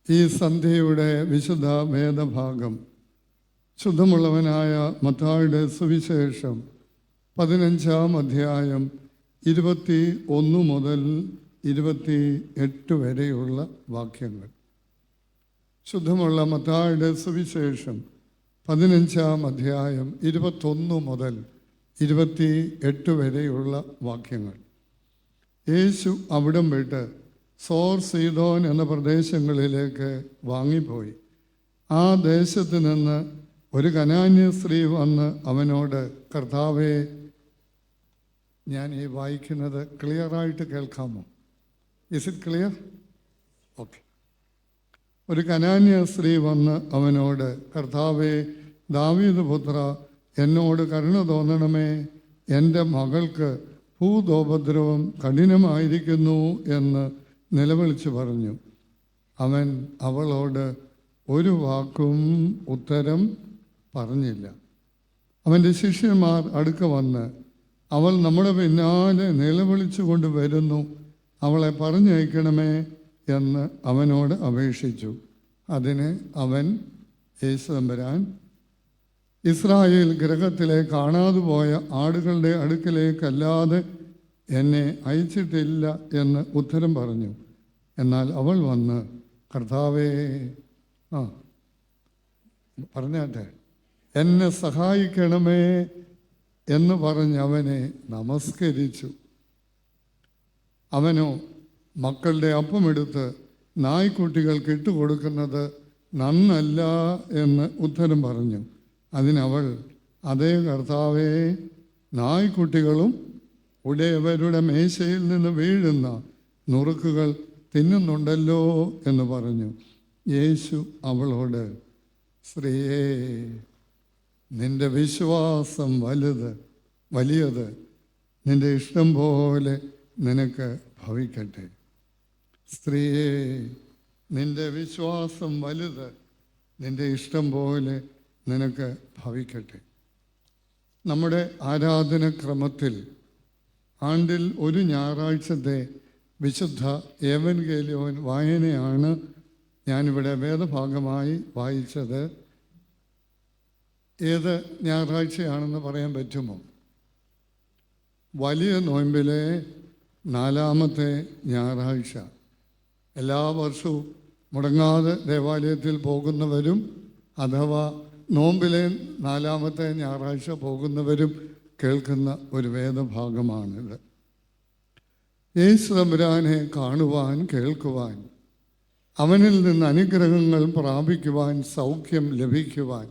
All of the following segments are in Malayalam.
ഈ സന്ധ്യയുടെ വിശുദ്ധ വേദഭാഗം ശുദ്ധമുള്ളവനായ മത്തായിയുടെ സുവിശേഷം 15-ാം അധ്യായം 21 മുതൽ 28 വരെയുള്ള വാക്യങ്ങൾ. ശുദ്ധമുള്ള മത്തായിയുടെ സുവിശേഷം 15-ാം അധ്യായം 21 മുതൽ 28 വരെയുള്ള വാക്യങ്ങൾ. യേശു അവിടം വിട്ട് സോർ സീദോൻ എന്ന പ്രദേശങ്ങളിലേക്ക് വാങ്ങിപ്പോയി. ആ ദേശത്ത് നിന്ന് ഒരു കനാന്യ സ്ത്രീ വന്ന് അവനോട്, കർത്താവേ, ഞാൻ ഈ വായിക്കുന്നത് ക്ലിയറായിട്ട് കേൾക്കാമോ? Is it clear? ഓക്കെ. ഒരു കനാന്യ സ്ത്രീ വന്ന് അവനോട്, കർത്താവേ, ദാവീദ് പുത്ര, എന്നോട് കരുണ തോന്നണമേ, എൻ്റെ മകൾക്ക് ഭൂതോപദ്രവം കഠിനമായിരിക്കുന്നു എന്ന് നിലവിളിച്ചു പറഞ്ഞു. അവൻ അവളോട് ഒരു വാക്കും ഉത്തരം പറഞ്ഞില്ല. അവൻ്റെ ശിഷ്യന്മാർ അടുക്ക വന്ന്, അവൾ നമ്മുടെ പിന്നാലെ നിലവിളിച്ചു കൊണ്ട് വരുന്നു, അവളെ പറഞ്ഞയക്കണമേ എന്ന് അവനോട് അപേക്ഷിച്ചു. അതിന് അവൻ, യേശു തമ്പുരാൻ, ഇസ്രായേൽ ഗൃഹത്തിലെ കാണാതെ പോയ ആടുകളുടെ അടുക്കലേക്കല്ലാതെ എന്നെ അയച്ചിട്ടില്ല എന്ന് ഉത്തരം പറഞ്ഞു. എന്നാൽ അവൾ വന്ന്, കർത്താവേ, പറഞ്ഞാട്ടെ, എന്നെ സഹായിക്കണമേ എന്ന് പറഞ്ഞ് അവനെ നമസ്കരിച്ചു. അവനോ മക്കളുടെ അപ്പമെടുത്ത് നായ്ക്കുട്ടികൾക്ക് ഇട്ടുകൊടുക്കുന്നത് നന്നല്ല എന്ന് ഉത്തരം പറഞ്ഞു. അതിനവൾ, അതേ കർത്താവേ, നായ്ക്കുട്ടികളും ഉടയവരുടെ മേശയിൽ നിന്ന് വീഴുന്ന നുറുക്കുകൾ തിന്നുന്നുണ്ടല്ലോ എന്ന് പറഞ്ഞു. യേശു അവളോട്, സ്ത്രീയേ, നിന്റെ വിശ്വാസം വലിയത്, നിന്റെ ഇഷ്ടം പോലെ നിനക്ക് ഭവിക്കട്ടെ. സ്ത്രീയേ, നിന്റെ വിശ്വാസം വലുത്, നിന്റെ ഇഷ്ടം പോലെ നിനക്ക് ഭവിക്കട്ടെ. നമ്മുടെ ആരാധനക്രമത്തിൽ ആണ്ടിൽ ഒരു ഞായറാഴ്ചത്തെ വിശുദ്ധ ഏവൻഗേലിയോൻ വായനയാണ് ഞാനിവിടെ വേദഭാഗമായി വായിച്ചത്. ഏത് ഞായറാഴ്ചയാണെന്ന് പറയാൻ പറ്റുമോ? വലിയ നോയമ്പിലെ 4-ാമത്തെ ഞായറാഴ്ച. എല്ലാ വർഷവും മുടങ്ങാതെ ദേവാലയത്തിൽ പോകുന്നവരും അഥവാ നോമ്പിലെ 4-ാമത്തെ ഞായറാഴ്ച പോകുന്നവരും കേൾക്കുന്ന ഒരു വേദഭാഗമാണിത്. യേശു തമ്പുരാനെ കാണുവാൻ, കേൾക്കുവാൻ, അവനിൽ നിന്ന് അനുഗ്രഹങ്ങൾ പ്രാപിക്കുവാൻ, സൗഖ്യം ലഭിക്കുവാൻ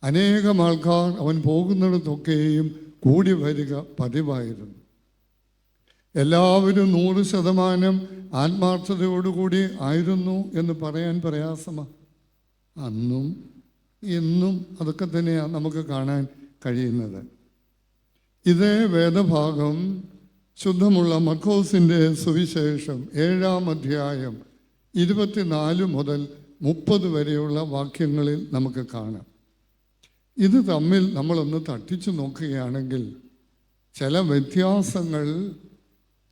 അനേകം ആൾക്കാർ അവൻ പോകുന്നിടത്തൊക്കെയും കൂടി വരിക പതിവായിരുന്നു. എല്ലാവരും 100% ആത്മാർത്ഥതയോടുകൂടി ആയിരുന്നു എന്ന് പറയാൻ പ്രയാസമാണ്. അന്നും ഇന്നും അതൊക്കെ തന്നെയാണ് നമുക്ക് കാണാൻ കഴിയുന്നത്. ഇതേ വേദഭാഗം ശുദ്ധമുള്ള മർക്കോസിൻ്റെ സുവിശേഷം 7-ാം അധ്യായം 24 മുതൽ 30 വരെയുള്ള വാക്യങ്ങളിൽ നമുക്ക് കാണാം. ഇത് തമ്മിൽ നമ്മളൊന്ന് തട്ടിച്ചു നോക്കുകയാണെങ്കിൽ ചില വ്യത്യാസങ്ങൾ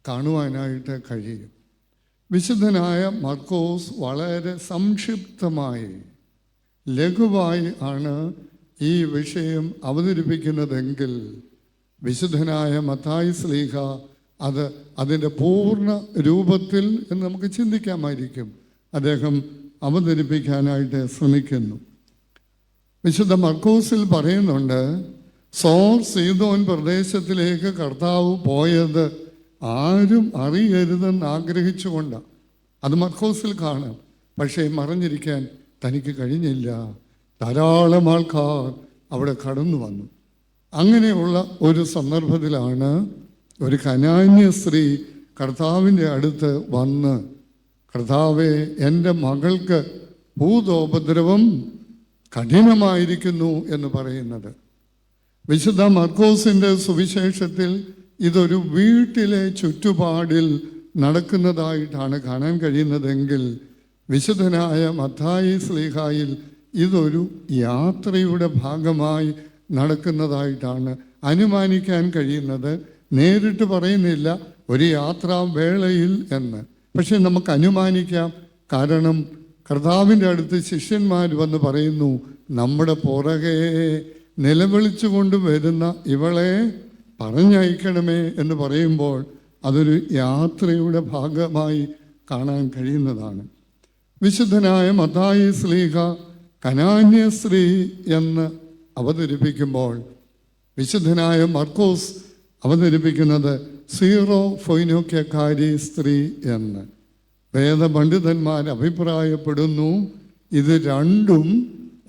കാണുവാനായിട്ട് കഴിയും. വിശുദ്ധനായ മർക്കോസ് വളരെ സംക്ഷിപ്തമായി, ലഘുവായി ആണ് ഈ വിഷയം അവതരിപ്പിക്കുന്നതെങ്കിൽ വിശുദ്ധനായ മത്തായി ശ്ലീഹ അതിൻ്റെ പൂർണ്ണ രൂപത്തിൽ എന്ന് നമുക്ക് ചിന്തിക്കാമായിരിക്കും അദ്ദേഹം അവതരിപ്പിക്കാനായിട്ട് ശ്രമിക്കുന്നു. വിശുദ്ധ മർക്കോസിൽ പറയുന്നുണ്ട്, സോർ സീദോൻ പ്രദേശത്തിലേക്ക് കർത്താവ് പോയത് ആരും അറിയരുതെന്ന് ആഗ്രഹിച്ചുകൊണ്ടാണ്. അത് മർക്കോസിൽ കാണാം. പക്ഷേ മറഞ്ഞിരിക്കാൻ തനിക്ക് കഴിഞ്ഞില്ല. ധാരാളം ആൾക്കാർ അവിടെ കടന്നു വന്നു. അങ്ങനെയുള്ള ഒരു സന്ദർഭത്തിലാണ് ഒരു കനാന്യ സ്ത്രീ കർത്താവിൻ്റെ അടുത്ത് വന്ന്, കർത്താവേ, എൻ്റെ മകൾക്ക് ഭൂതോപദ്രവം കഠിനമായിരിക്കുന്നു എന്ന് പറയുന്നത്. വിശുദ്ധ മർക്കോസിൻ്റെ സുവിശേഷത്തിൽ ഇതൊരു വീട്ടിലെ ചുറ്റുപാടിൽ നടക്കുന്നതായിട്ടാണ് കാണാൻ കഴിയുന്നതെങ്കിൽ വിശുദ്ധനായ മത്തായി ശ്ലീഹായിൽ ഇതൊരു യാത്രയുടെ ഭാഗമായി നടക്കുന്നതായിട്ടാണ് അനുമാനിക്കാൻ കഴിയുന്നത്. നേരിട്ട് പറയുന്നില്ല ഒരു യാത്രാവേളയിൽ എന്ന്, പക്ഷെ നമുക്ക് അനുമാനിക്കാം കാരണം കർത്താവിൻ്റെ അടുത്ത് ശിഷ്യന്മാർ വന്ന് പറയുന്നു, നമ്മുടെ പുറകെ നിലവിളിച്ചു കൊണ്ട് വരുന്ന ഇവളെ പറഞ്ഞയക്കണമേ എന്ന് പറയുമ്പോൾ അതൊരു യാത്രയുടെ ഭാഗമായി കാണാൻ കഴിയുന്നതാണ്. വിശുദ്ധനായ മത്തായി ശ്ലീഹ കനാന്യ സ്ത്രീ എന്ന് അവതരിപ്പിക്കുമ്പോൾ വിശുദ്ധനായ മർക്കോസ് അവതരിപ്പിക്കുന്നത് സീറോ ഫൊയ്നോക്യക്കാരി സ്ത്രീ എന്ന്. വേദപണ്ഡിതന്മാർ അഭിപ്രായപ്പെടുന്നു ഇത് രണ്ടും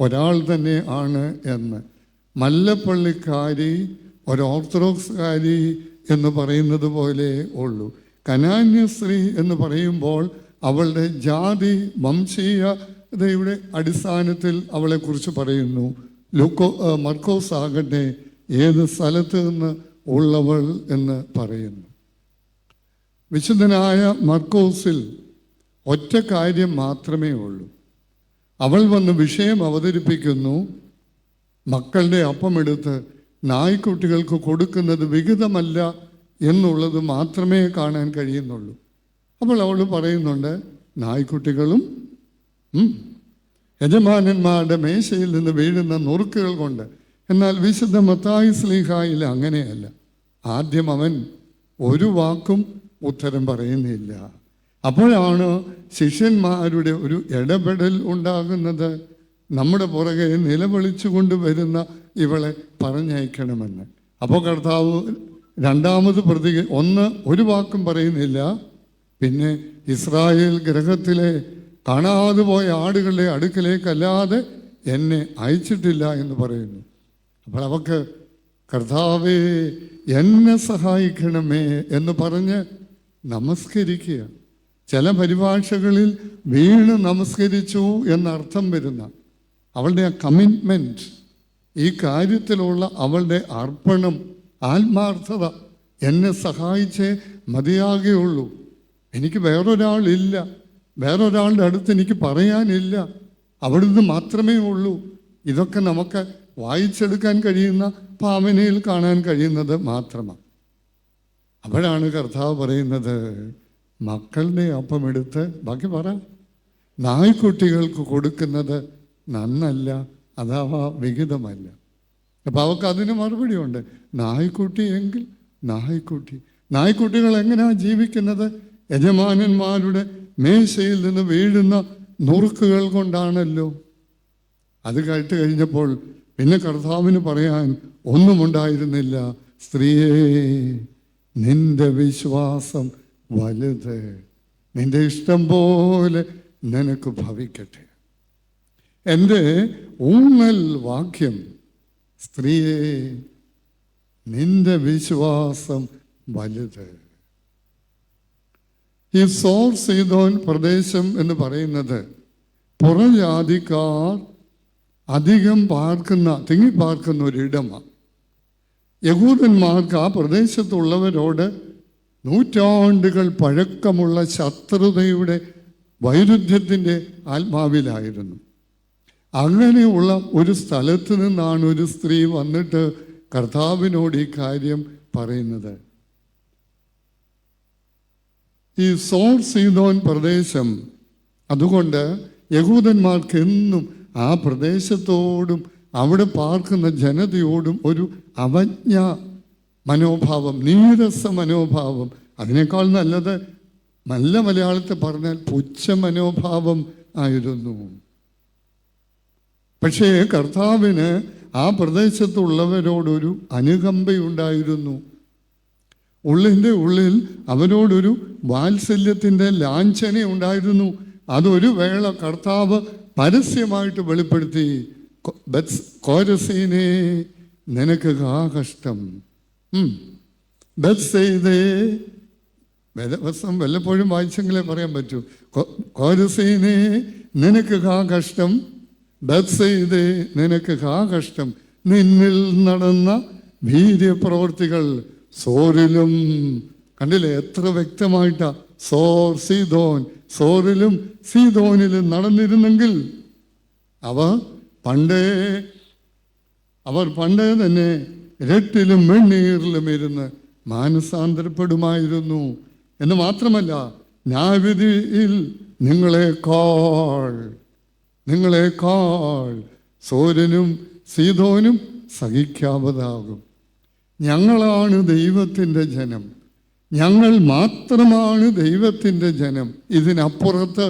ഒരാൾ തന്നെ ആണ് എന്ന്. മല്ലപ്പള്ളിക്കാരി ഒരു ഓർത്തഡോക്സുകാരി എന്ന് പറയുന്നത് പോലെ ഉള്ളൂ. കനാന്യ സ്ത്രീ എന്ന് പറയുമ്പോൾ അവളുടെ ജാതി വംശീയതയുടെ അടിസ്ഥാനത്തിൽ അവളെക്കുറിച്ച് പറയുന്നു. മർക്കോസ് ആകട്ടെ ഏത് സ്ഥലത്ത് നിന്ന് ഉള്ളവൾ എന്ന് പറയുന്നു. വിശുദ്ധനായ മർക്കോസിൽ ഒറ്റ കാര്യം മാത്രമേ ഉള്ളൂ. അവൾ വന്ന് വിഷയം അവതരിപ്പിക്കുന്നു, മക്കളുടെ അപ്പമെടുത്ത് നായ്ക്കുട്ടികൾക്ക് കൊടുക്കുന്നത് വിഹിതമല്ല എന്നുള്ളത് മാത്രമേ കാണാൻ കഴിയുന്നുള്ളൂ. അപ്പോൾ അവൾ പറയുന്നുണ്ട്, നായ്ക്കുട്ടികളും യജമാനന്മാരുടെ മേശയിൽ നിന്ന് വീഴുന്ന നുറുക്കുകൾ കൊണ്ട്. എന്നാൽ വിശുദ്ധ മത്തായി ശ്ലീഹായിൽ അങ്ങനെയല്ല. ആദ്യം അവൻ ഒരു വാക്കും ഉത്തരം പറയുന്നില്ല. അപ്പോഴാണ് ശിഷ്യന്മാരുടെ ഒരു ഇടപെടൽ ഉണ്ടാകുന്നത്. നമ്മുടെ പുറകെ നിലവിളിച്ചു കൊണ്ടുവരുന്ന ഇവളെ പറഞ്ഞയക്കണമെന്ന്. അപ്പോൾ കർത്താവ് രണ്ടാമത് ഒരു വാക്കും പറയുന്നില്ല. പിന്നെ ഇസ്രായേൽ ഗ്രഹത്തിലെ കാണാതെ പോയ ആടുകളുടെ അടുക്കലേക്കല്ലാതെ എന്നെ അയച്ചിട്ടില്ല എന്ന് പറയുന്നു. അപ്പോൾ അവക്ക് കർത്താവേ എന്നെ സഹായിക്കണമേ എന്ന് പറഞ്ഞ് നമസ്കരിക്കുക. ചില പരിഭാഷകളിൽ വീണ് നമസ്കരിച്ചു എന്നർത്ഥം വരുന്ന അവളുടെ ആ കമ്മിറ്റ്മെൻറ്റ്, ഈ കാര്യത്തിലുള്ള അവളുടെ അർപ്പണം, ആത്മാർത്ഥത, എന്നെ സഹായിച്ചേ മതിയാകുകയുള്ളൂ, എനിക്ക് വേറൊരാളില്ല, വേറൊരാളുടെ അടുത്ത് എനിക്ക് പറയാനില്ല, അവിടുന്ന് മാത്രമേ ഉള്ളൂ. ഇതൊക്കെ നമുക്ക് വായിച്ചെടുക്കാൻ കഴിയുന്ന ഭാവനയിൽ കാണാൻ കഴിയുന്നത് മാത്രമാണ്. അപ്പോഴാണ് കർത്താവ് പറയുന്നത്, മക്കളുടെ അപ്പമെടുത്ത് ബാക്കി പറ, നായ്ക്കുട്ടികൾക്ക് കൊടുക്കുന്നത് നന്നല്ല, അഥവാ വിഹിതമല്ല. അപ്പം അവർക്ക് അതിന് മറുപടി ഉണ്ട്. നായ്ക്കുട്ടി എങ്കിൽ നായ്ക്കുട്ടികൾ എങ്ങനെയാണ് ജീവിക്കുന്നത്? യജമാനന്മാരുടെ മേശയിൽ നിന്ന് വീഴുന്ന നുറുക്കുകൾ കൊണ്ടാണല്ലോ. അത് കേട്ട് കഴിഞ്ഞപ്പോൾ പിന്നെ കർത്താവിന് പറയാൻ ഒന്നുമുണ്ടായിരുന്നില്ല. സ്ത്രീയേ, നിന്റെ വിശ്വാസം വലുത്, നിന്റെ ഇഷ്ടം പോലെ നിനക്ക് ഭവിക്കട്ടെ. എൻ്റെ ഊന്നൽ വാക്യം, സ്ത്രീയേ, നിന്റെ വിശ്വാസം വലുത്. ഈ സോർ സീദോൻ പ്രദേശം എന്ന് പറയുന്നത് പുറജാതിക്കാർ അധികം തിങ്ങിപ്പാർക്കുന്ന ഒരിടമാണ്. യഹൂദന്മാർക്ക് ആ പ്രദേശത്തുള്ളവരോട് നൂറ്റാണ്ടുകൾ പഴക്കമുള്ള ശത്രുതയുടെ വൈരുദ്ധ്യത്തിൻ്റെ ആത്മാവിലായിരുന്നു. അങ്ങനെയുള്ള ഒരു സ്ഥലത്ത് നിന്നാണ് ഒരു സ്ത്രീ വന്നിട്ട് കർത്താവിനോട് ഈ കാര്യം പറയുന്നത്. ഈ സോർ സീദോൻ പ്രദേശം, അതുകൊണ്ട് യഹൂദന്മാർക്ക് എന്നും ആ പ്രദേശത്തോടും അവിടെ പാർക്കുന്ന ജനതയോടും ഒരു അവജ്ഞ മനോഭാവം, നീരസ മനോഭാവം, അതിനേക്കാൾ നല്ലത് നല്ല മലയാളത്തിൽ പറഞ്ഞാൽ പുച്ഛ മനോഭാവം ആയിരുന്നു. പക്ഷേ കർത്താവിന് ആ പ്രദേശത്തുള്ളവരോടൊരു അനുകമ്പയുണ്ടായിരുന്നു. ഉള്ളിൻ്റെ ഉള്ളിൽ അവരോടൊരു വാത്സല്യത്തിൻ്റെ ലാഞ്ചന ഉണ്ടായിരുന്നു. അതൊരു വേള കർത്താവ് പരസ്യമായിട്ട് വെളിപ്പെടുത്തി. കോരസീനേ, നിനക്ക് കഷ്ടം. ബത്സയിദേ, വേദവസ്ത്രം വല്ലപ്പോഴും വായിച്ചെങ്കിലേ പറയാൻ പറ്റൂ. കോരസീനേ, നിനക്ക് കഷ്ടം. ബത്സയിദേ, നിനക്ക് കഷ്ടം. നിന്നിൽ നടന്ന വീര്യപ്രവർത്തികൾ സോറിലും, കണ്ടില്ലേ എത്ര വ്യക്തമായിട്ടാ, സോറിലും സീദോനിലും നടന്നിരുന്നെങ്കിൽ അവർ പണ്ടേ തന്നെ രട്ടിലും വെണ്ണീറിലും ഇരുന്ന് മാനസാന്തരപ്പെടുമായിരുന്നു. എന്ന് മാത്രമല്ല, ന്യായവിധിയിൽ നിങ്ങളെക്കാൾ സോരനും സീദോനും സഹിക്കാവതാകും. ഞങ്ങളാണ് ദൈവത്തിൻ്റെ ജനം, ഞങ്ങൾ മാത്രമാണ് ദൈവത്തിൻ്റെ ജനം. ഇതിനപ്പുറത്ത്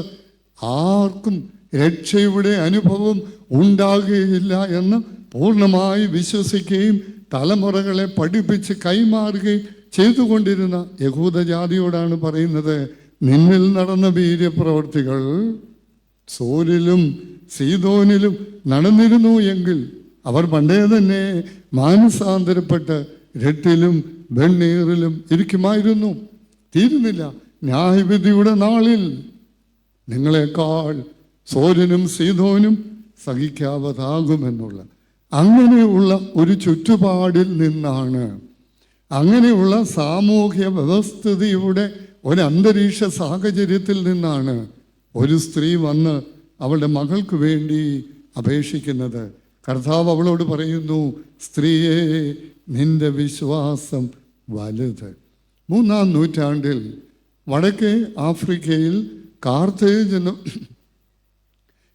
ആർക്കും രക്ഷയുടെ അനുഭവം ഉണ്ടാകുകയില്ല എന്ന് പൂർണ്ണമായി വിശ്വസിക്കുകയും തലമുറകളെ പഠിപ്പിച്ച് കൈമാറുകയും ചെയ്തുകൊണ്ടിരുന്ന യഹൂദജാതിയോടാണ് പറയുന്നത്, നിന്നിൽ നടന്ന വീര്യപ്രവർത്തികൾ സോരിലും സീദോനിലും നടന്നിരുന്നു എങ്കിൽ അവർ പണ്ടേ തന്നെ മാനസാന്തരപ്പെട്ട് രട്ടിലും വെണ്ണീറിലും ഇരിക്കുമായിരുന്നു. തീരുന്നില്ല, ന്യായവിധിയുടെ നാളിൽ നിങ്ങളെക്കാൾ സോരനും സീദോനും സഹിക്കാവതാകുമെന്നുള്ള അങ്ങനെയുള്ള ഒരു ചുറ്റുപാടിൽ നിന്നാണ്, അങ്ങനെയുള്ള സാമൂഹ്യ വ്യവസ്ഥിതിയുടെ ഒരു അന്തരീക്ഷ സാഹചര്യത്തിൽ നിന്നാണ് ഒരു സ്ത്രീ വന്ന് അവളുടെ മകൾക്ക് വേണ്ടി അപേക്ഷിക്കുന്നത്. കർത്താവ് അവളോട് പറയുന്നു, സ്ത്രീയെ, നിന്റെ വിശ്വാസം വലുത്. 3-ാം നൂറ്റാണ്ടിൽ വടക്കേ ആഫ്രിക്കയിൽ കാർത്തേജ്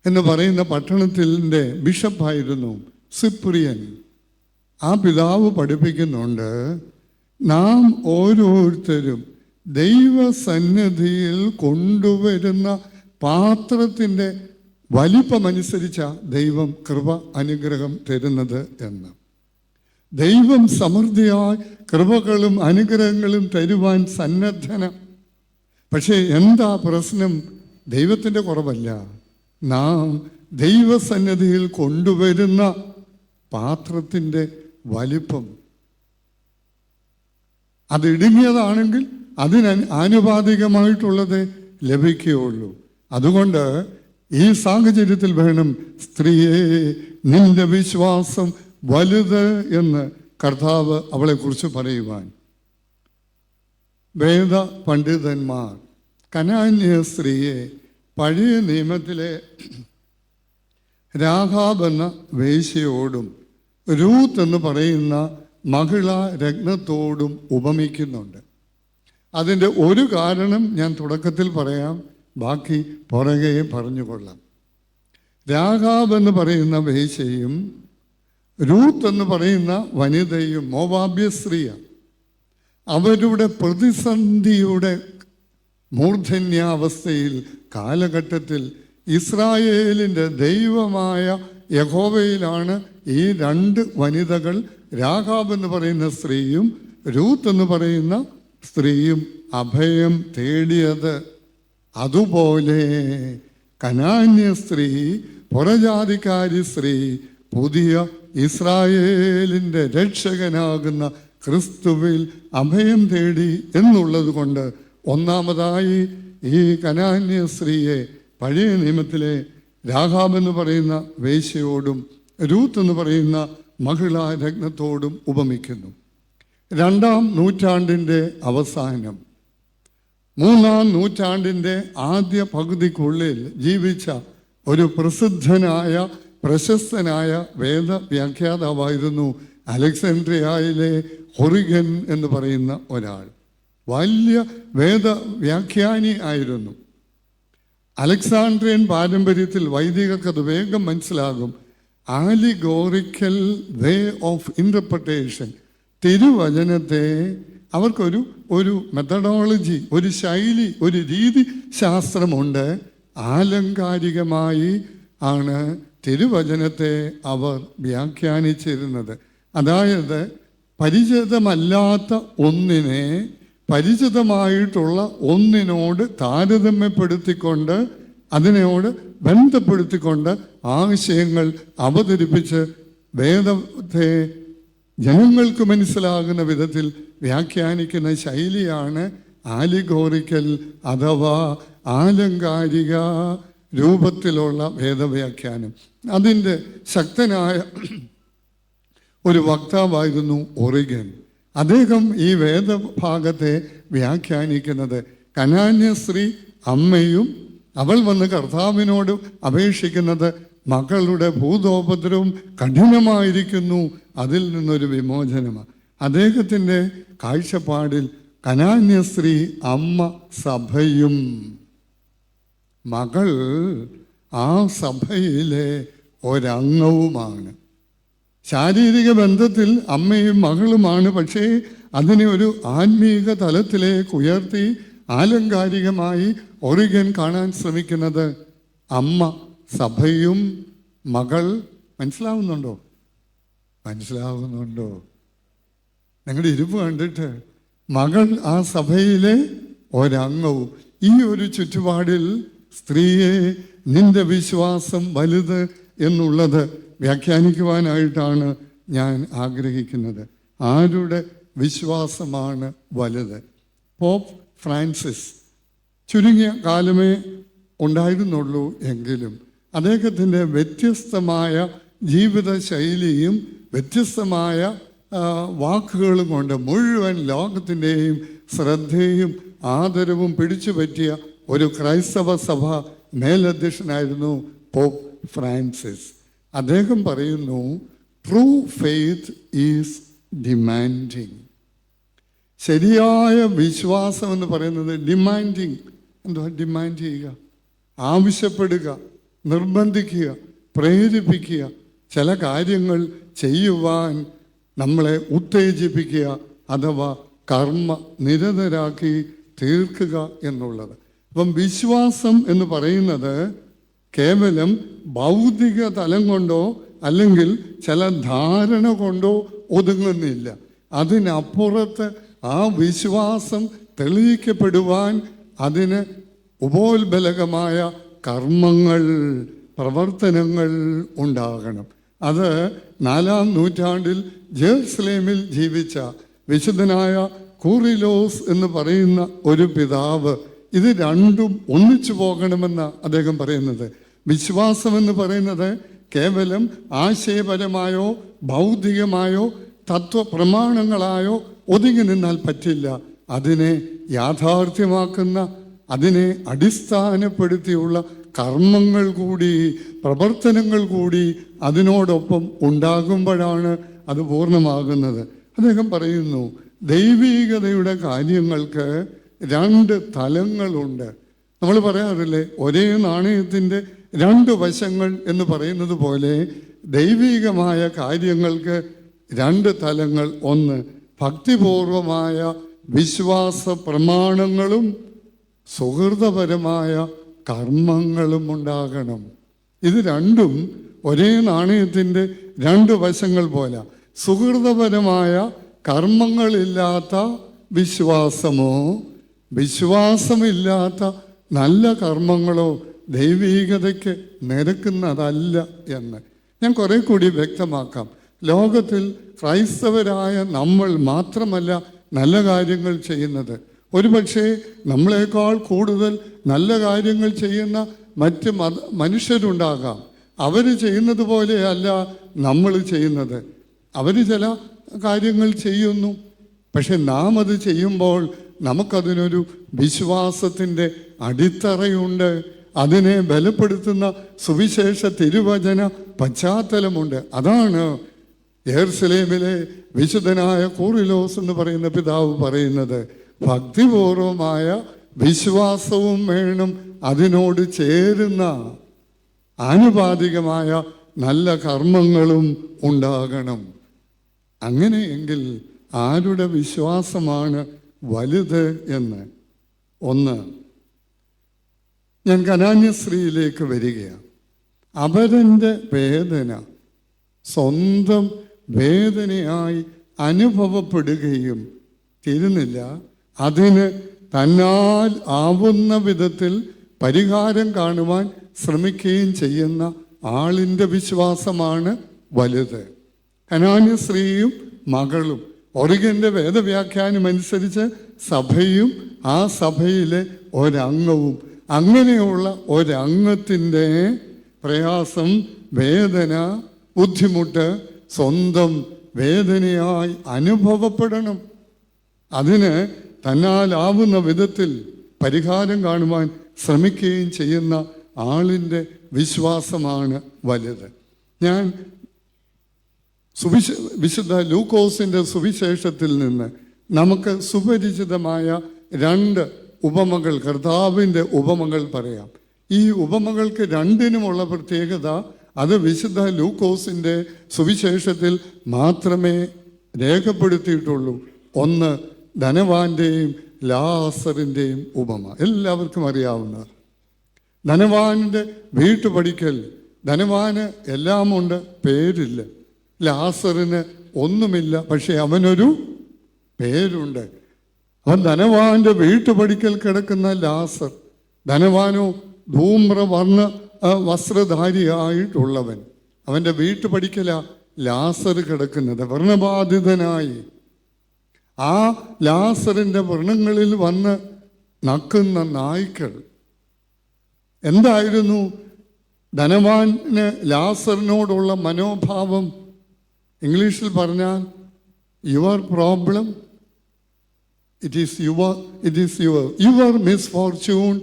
എന്ന് പറയുന്ന പട്ടണത്തിൻ്റെ ബിഷപ്പായിരുന്നു സിപ്രിയൻ. ആ പിതാവ് പഠിപ്പിക്കുന്നുണ്ട്, നാം ഓരോരുത്തരും ദൈവസന്നിധിയിൽ കൊണ്ടുവരുന്ന പാത്രത്തിൻ്റെ വലിപ്പമനുസരിച്ച ദൈവം കൃപ അനുഗ്രഹം തരുന്നത് എന്ന്. ദൈവം സമൃദ്ധിയായി കൃപകളും അനുഗ്രഹങ്ങളും തരുവാൻ സന്നദ്ധന. പക്ഷേ എന്താ പ്രശ്നം? ദൈവത്തിൻ്റെ കുറവല്ല, നാം ദൈവസന്നിധിയിൽ കൊണ്ടുവരുന്ന പാത്രത്തിൻ്റെ വലിപ്പം. അത് ഇടുങ്ങിയതാണെങ്കിൽ അതിന് ആനുപാതികമായിട്ടുള്ളത് ലഭിക്കുകയുള്ളൂ. അതുകൊണ്ട് ഈ സാഹചര്യത്തിൽ വേണം, സ്ത്രീയെ, നിന്റെ വിശ്വാസം വലുത് എന്ന് കർത്താവ് അവളെക്കുറിച്ച് പറയുവാൻ. വേദ പണ്ഡിതന്മാർ കനാന്യ സ്ത്രീയെ പഴയ നിയമത്തിലെ രാഹാബ് എന്ന വേശ്യയോടും രൂത്ത് എന്ന് പറയുന്ന മഹിളാ രത്നത്തോടും ഉപമിക്കുന്നുണ്ട്. അതിൻ്റെ ഒരു കാരണം ഞാൻ തുടക്കത്തിൽ പറയാം, ബാക്കി പുറകെ പറഞ്ഞുകൊള്ളാം. രാഹാബ് എന്ന് പറയുന്ന വേശ്യയും രൂത്ത് എന്ന് പറയുന്ന വനിതയും മോവാബ്യ സ്ത്രീയാണ്. അവരുടെ പ്രതിസന്ധിയുടെ മൂർധന്യാവസ്ഥയിൽ കാലഘട്ടത്തിൽ ഇസ്രായേലിൻ്റെ ദൈവമായ യഹോവയിലാണ് ഈ രണ്ട് വനിതകൾ, രാഹാബ് എന്ന് പറയുന്ന സ്ത്രീയും രൂത്ത് എന്ന് പറയുന്ന സ്ത്രീയും, അഭയം തേടിയത്. അതുപോലെ കനാന്യ സ്ത്രീ, പുറജാതിക്കാരി സ്ത്രീ, പുതിയ ഇസ്രായേലിൻ്റെ രക്ഷകനാകുന്ന ക്രിസ്തുവിൽ അഭയം തേടി എന്നുള്ളത് കൊണ്ട് ഒന്നാമതായി ഈ കനാന്യ സ്ത്രീയെ പഴയ നിയമത്തിലെ രാഹാബ് എന്ന് പറയുന്ന വേശ്യയോടും രൂത്ത് എന്ന് പറയുന്ന മഹിളാ രത്നത്തോടും ഉപമിക്കുന്നു. 2-ാം നൂറ്റാണ്ടിൻ്റെ അവസാനം, 3-ാം നൂറ്റാണ്ടിൻ്റെ ആദ്യ പകുതിക്കുള്ളിൽ ജീവിച്ച ഒരു പ്രസിദ്ധനായ പ്രശസ്തനായ വേദവ്യാഖ്യാതാവായിരുന്നു അലക്സാൻഡ്രിയയിലെ ഒറിഗൻ എന്ന് പറയുന്ന ഒരാൾ. വലിയ വേദവ്യാഖ്യാനി ആയിരുന്നു. അലക്സാൻഡ്രിയൻ പാരമ്പര്യത്തിൽ വൈദികർക്കത് വേഗം മനസ്സിലാകും. ആലിഗോറിക്കൽ വേ ഓഫ് ഇൻ്റർപ്രിട്ടേഷൻ, തിരുവചനത്തെ അവർക്കൊരു മെത്തഡോളജി, ഒരു ശൈലി, ഒരു രീതി ശാസ്ത്രമുണ്ട്. ആലങ്കാരികമായി ആണ് തിരുവചനത്തെ അവർ വ്യാഖ്യാനിച്ചിരുന്നത്. അതായത് പരിചിതമല്ലാത്ത ഒന്നിനെ പരിചിതമായിട്ടുള്ള ഒന്നിനോട് താരതമ്യപ്പെടുത്തിക്കൊണ്ട് അതിനോട് ബന്ധപ്പെടുത്തിക്കൊണ്ട് ആശയങ്ങൾ അവതരിപ്പിച്ച് വേദത്തെ ജനങ്ങൾക്ക് മനസ്സിലാകുന്ന വിധത്തിൽ വ്യാഖ്യാനിക്കുന്ന ശൈലിയാണ് ആലിഗോറിക്കൽ അഥവാ ആലങ്കാരിക രൂപത്തിലുള്ള വേദവ്യാഖ്യാനം. അതിൻ്റെ ശക്തനായ ഒരു വക്താവായിരുന്നു ഒറിഗൻ. അദ്ദേഹം ഈ വേദഭാഗത്തെ വ്യാഖ്യാനിക്കുന്നത്, കനാന്യ സ്ത്രീ അമ്മയും അവൾ വന്ന് കർത്താവിനോട് അപേക്ഷിക്കുന്നത് മക്കളുടെ ഭൂതോപദ്രവം കഠിനമായിരിക്കുന്നു, അതിൽ നിന്നൊരു വിമോചനമാണ്. അദ്ദേഹത്തിൻ്റെ കാഴ്ചപ്പാടിൽ കനാന്യ സ്ത്രീ അമ്മ സഭയും. മകൾ ആ സഭയിലെ ഒരംഗവുമാണ്. ശാരീരിക ബന്ധത്തിൽ അമ്മയും മകളുമാണ്. പക്ഷേ അതിനെ ഒരു ആത്മീക തലത്തിലേക്ക് ഉയർത്തി ആലങ്കാരികമായി ഒറിഗൻ കാണാൻ ശ്രമിക്കുന്നത് അമ്മ സഭയും മകൾ. മനസ്സിലാവുന്നുണ്ടോ? നിങ്ങളുടെ ഇരിപ്പ് കണ്ടിട്ട് മകൾ ആ സഭയിലെ ഒരംഗവും. ഈ ഒരു ചുറ്റുപാടിൽ സ്ത്രീയെ നിന്റെ വിശ്വാസം വലുത് എന്നുള്ളത് വ്യാഖ്യാനിക്കുവാനായിട്ടാണ് ഞാൻ ആഗ്രഹിക്കുന്നത്. ആരുടെ വിശ്വാസമാണ് വലുത്? പോപ്പ് ഫ്രാൻസിസ് ചുരുങ്ങിയ കാലമേ ഉണ്ടായിരുന്നുള്ളൂ എങ്കിലും അദ്ദേഹത്തിൻ്റെ വ്യത്യസ്തമായ ജീവിത ശൈലിയും വ്യത്യസ്തമായ വാക്കുകളും കൊണ്ട് മുഴുവൻ ലോകത്തിൻ്റെയും ശ്രദ്ധയും ആദരവും പിടിച്ചു പറ്റിയ ഒരു ക്രൈസ്തവ സഭ മേലധ്യക്ഷനായിരുന്നു പോപ്പ് ഫ്രാൻസിസ്. അദ്ദേഹം പറയുന്നു, ട്രൂ ഫെയ്ത്ത് ഈസ് ഡിമാൻഡിങ്. ശരിയായ വിശ്വാസം എന്ന് പറയുന്നത് ഡിമാൻഡിങ്. എന്തുവാ ഡിമാൻഡ് ചെയ്യുക? ആവശ്യപ്പെടുക, നിർബന്ധിക്കുക, പ്രേരിപ്പിക്കുക, ചില കാര്യങ്ങൾ ചെയ്യുവാൻ നമ്മളെ ഉത്തേജിപ്പിക്കുക, അഥവാ കർമ്മ നിരതരാക്കി തീർക്കുക എന്നുള്ളത്. അപ്പം വിശ്വാസം എന്ന് പറയുന്നത് കേവലം ഭൗതിക തലം കൊണ്ടോ അല്ലെങ്കിൽ ചില ധാരണ കൊണ്ടോ ഒതുങ്ങുന്നില്ല. അതിനപ്പുറത്ത് ആ വിശ്വാസം തെളിയിക്കപ്പെടുവാൻ അതിന് ഉപോത്ബലകമായ കർമ്മങ്ങൾ, പ്രവർത്തനങ്ങൾ ഉണ്ടാകണം. അത് 4-ാം നൂറ്റാണ്ടിൽ ജെറുസലേമിൽ ജീവിച്ച വിശുദ്ധനായ കൂറിലോസ് എന്ന് പറയുന്ന ഒരു പിതാവ് ഇത് രണ്ടും ഒന്നിച്ചു പോകണമെന്ന് അദ്ദേഹം പറയുന്നത്. വിശ്വാസം എന്ന് പറയുന്നത് കേവലം ആശയപരമായോ ഭൗതികമായോ തത്വപ്രമാണങ്ങളായോ ഒതുങ്ങി നിന്നാൽ പറ്റില്ല. അതിനെ യാഥാർത്ഥ്യമാക്കുന്ന, അതിനെ അടിസ്ഥാനപ്പെടുത്തിയുള്ള കർമ്മങ്ങൾ കൂടി, പ്രവർത്തനങ്ങൾ കൂടി അതിനോടൊപ്പം ഉണ്ടാകുമ്പോഴാണ് അത് പൂർണ്ണമാകുന്നത്. അദ്ദേഹം പറയുന്നു, ദൈവീകതയുടെ കാര്യങ്ങൾക്ക് 2 തലങ്ങളുണ്ട്. നമ്മൾ പറയാറില്ലേ, ഒരേ നാണയത്തിൻ്റെ 2 വശങ്ങൾ എന്ന് പറയുന്നത് പോലെ ദൈവികമായ കാര്യങ്ങൾക്ക് 2 തലങ്ങൾ. ഒന്ന്, ഭക്തിപൂർവമായ വിശ്വാസ പ്രമാണങ്ങളും സുഹൃതപരമായ കർമ്മങ്ങളും ഉണ്ടാകണം. ഇത് രണ്ടും ഒരേ നാണയത്തിൻ്റെ 2 വശങ്ങൾ പോലെ. സുഹൃതപരമായ കർമ്മങ്ങളില്ലാത്ത വിശ്വാസമോ വിശ്വാസമില്ലാത്ത നല്ല കർമ്മങ്ങളോ ദൈവീകതയ്ക്ക് നിരക്കുന്നതല്ല എന്ന് ഞാൻ കുറെ കൂടി വ്യക്തമാക്കാം. ലോകത്തിൽ ക്രൈസ്തവരായ നമ്മൾ മാത്രമല്ല നല്ല കാര്യങ്ങൾ ചെയ്യുന്നത്. ഒരുപക്ഷെ നമ്മളെക്കാൾ കൂടുതൽ നല്ല കാര്യങ്ങൾ ചെയ്യുന്ന മറ്റ് മനുഷ്യരുണ്ടാകാം. അവർ ചെയ്യുന്നത് പോലെയല്ല നമ്മൾ ചെയ്യുന്നത്. അവർ ചില കാര്യങ്ങൾ ചെയ്യുന്നു, പക്ഷെ നാം അത് ചെയ്യുമ്പോൾ നമുക്കതിനൊരു വിശ്വാസത്തിൻ്റെ അടിത്തറയുണ്ട്. അതിനെ ബലപ്പെടുത്തുന്ന സുവിശേഷ തിരുവചന പശ്ചാത്തലമുണ്ട്. അതാണ് യെരുശലേമിലെ വിശുദ്ധനായ കൂറിലോസ് എന്ന് പറയുന്ന പിതാവ് പറയുന്നത്. ഭക്തിപൂർവമായ വിശ്വാസവും വേണം, അതിനോട് ചേരുന്ന ആനുപാതികമായ നല്ല കർമ്മങ്ങളും ഉണ്ടാകണം. അങ്ങനെയെങ്കിൽ ആരുടെ വിശ്വാസമാണ് വലുത് എന്ന്? ഒന്ന്, ഞാൻ കനാന്യ സ്ത്രീയിലേക്ക് വരികയാണ്. അവരൻ്റെ വേദന സ്വന്തം വേദനയായി അനുഭവപ്പെടുകയും തീരുന്നില്ല, അതിന് തന്നാൽ ആവുന്ന വിധത്തിൽ പരിഹാരം കാണുവാൻ ശ്രമിക്കുകയും ചെയ്യുന്ന ആളിൻ്റെ വിശ്വാസമാണ് വലുത്. കനാന്യ സ്ത്രീയും മകളും ഒറിഗൻ്റെ വേദവ്യാഖ്യാനം അനുസരിച്ച് സഭയും ആ സഭയിലെ ഒരംഗവും. അങ്ങനെയുള്ള ഒരംഗത്തിൻ്റെ പ്രയാസം, വേദന, ബുദ്ധിമുട്ട് സ്വന്തം വേദനയായി അനുഭവപ്പെടണം. അതിന് തന്നാലാവുന്ന വിധത്തിൽ പരിഹാരം കാണുവാൻ ശ്രമിക്കുകയും ചെയ്യുന്ന ആളിൻ്റെ വിശ്വാസമാണ് വലുത്. ഞാൻ വിശുദ്ധ ലൂക്കോസിൻ്റെ സുവിശേഷത്തിൽ നിന്ന് നമുക്ക് സുപരിചിതമായ 2 ഉപമകൾ, കർത്താവിൻ്റെ ഉപമകൾ പറയാം. ഈ ഉപമകൾക്ക് രണ്ടിനുമുള്ള പ്രത്യേകത അത് വിശുദ്ധ ലൂക്കോസിൻ്റെ സുവിശേഷത്തിൽ മാത്രമേ രേഖപ്പെടുത്തിയിട്ടുള്ളൂ. ഒന്ന് ധനവാന്റെയും ലാസറിൻ്റെയും ഉപമ, എല്ലാവർക്കും അറിയാവുന്ന. ധനവാന്റെ വീട്ടുപടിക്കൽ ധനവാന് എല്ലാമുണ്ട്, പേരില്ല. ലാസറിന് ഒന്നുമില്ല, പക്ഷെ അവനൊരു പേരുണ്ട്. അവൻ ധനവാന്റെ വീട്ടുപടിക്കൽ കിടക്കുന്ന ലാസർ. ധനവാനോ ധൂമ്രവർണ്ണ വസ്ത്രധാരിയായിട്ടുള്ളവൻ. അവൻ്റെ വീട്ടുപടിക്കലാ ലാസർ കിടക്കുന്നത്, വ്രണബാധിതനായി. ആ ലാസറിൻ്റെ വ്രണങ്ങളിൽ വന്ന് നക്കുന്ന നായ്ക്കൾ. എന്തായിരുന്നു ധനവാന് ലാസറിനോടുള്ള മനോഭാവം? ഇംഗ്ലീഷിൽ പറഞ്ഞാൽ your problem, it is your misfortune,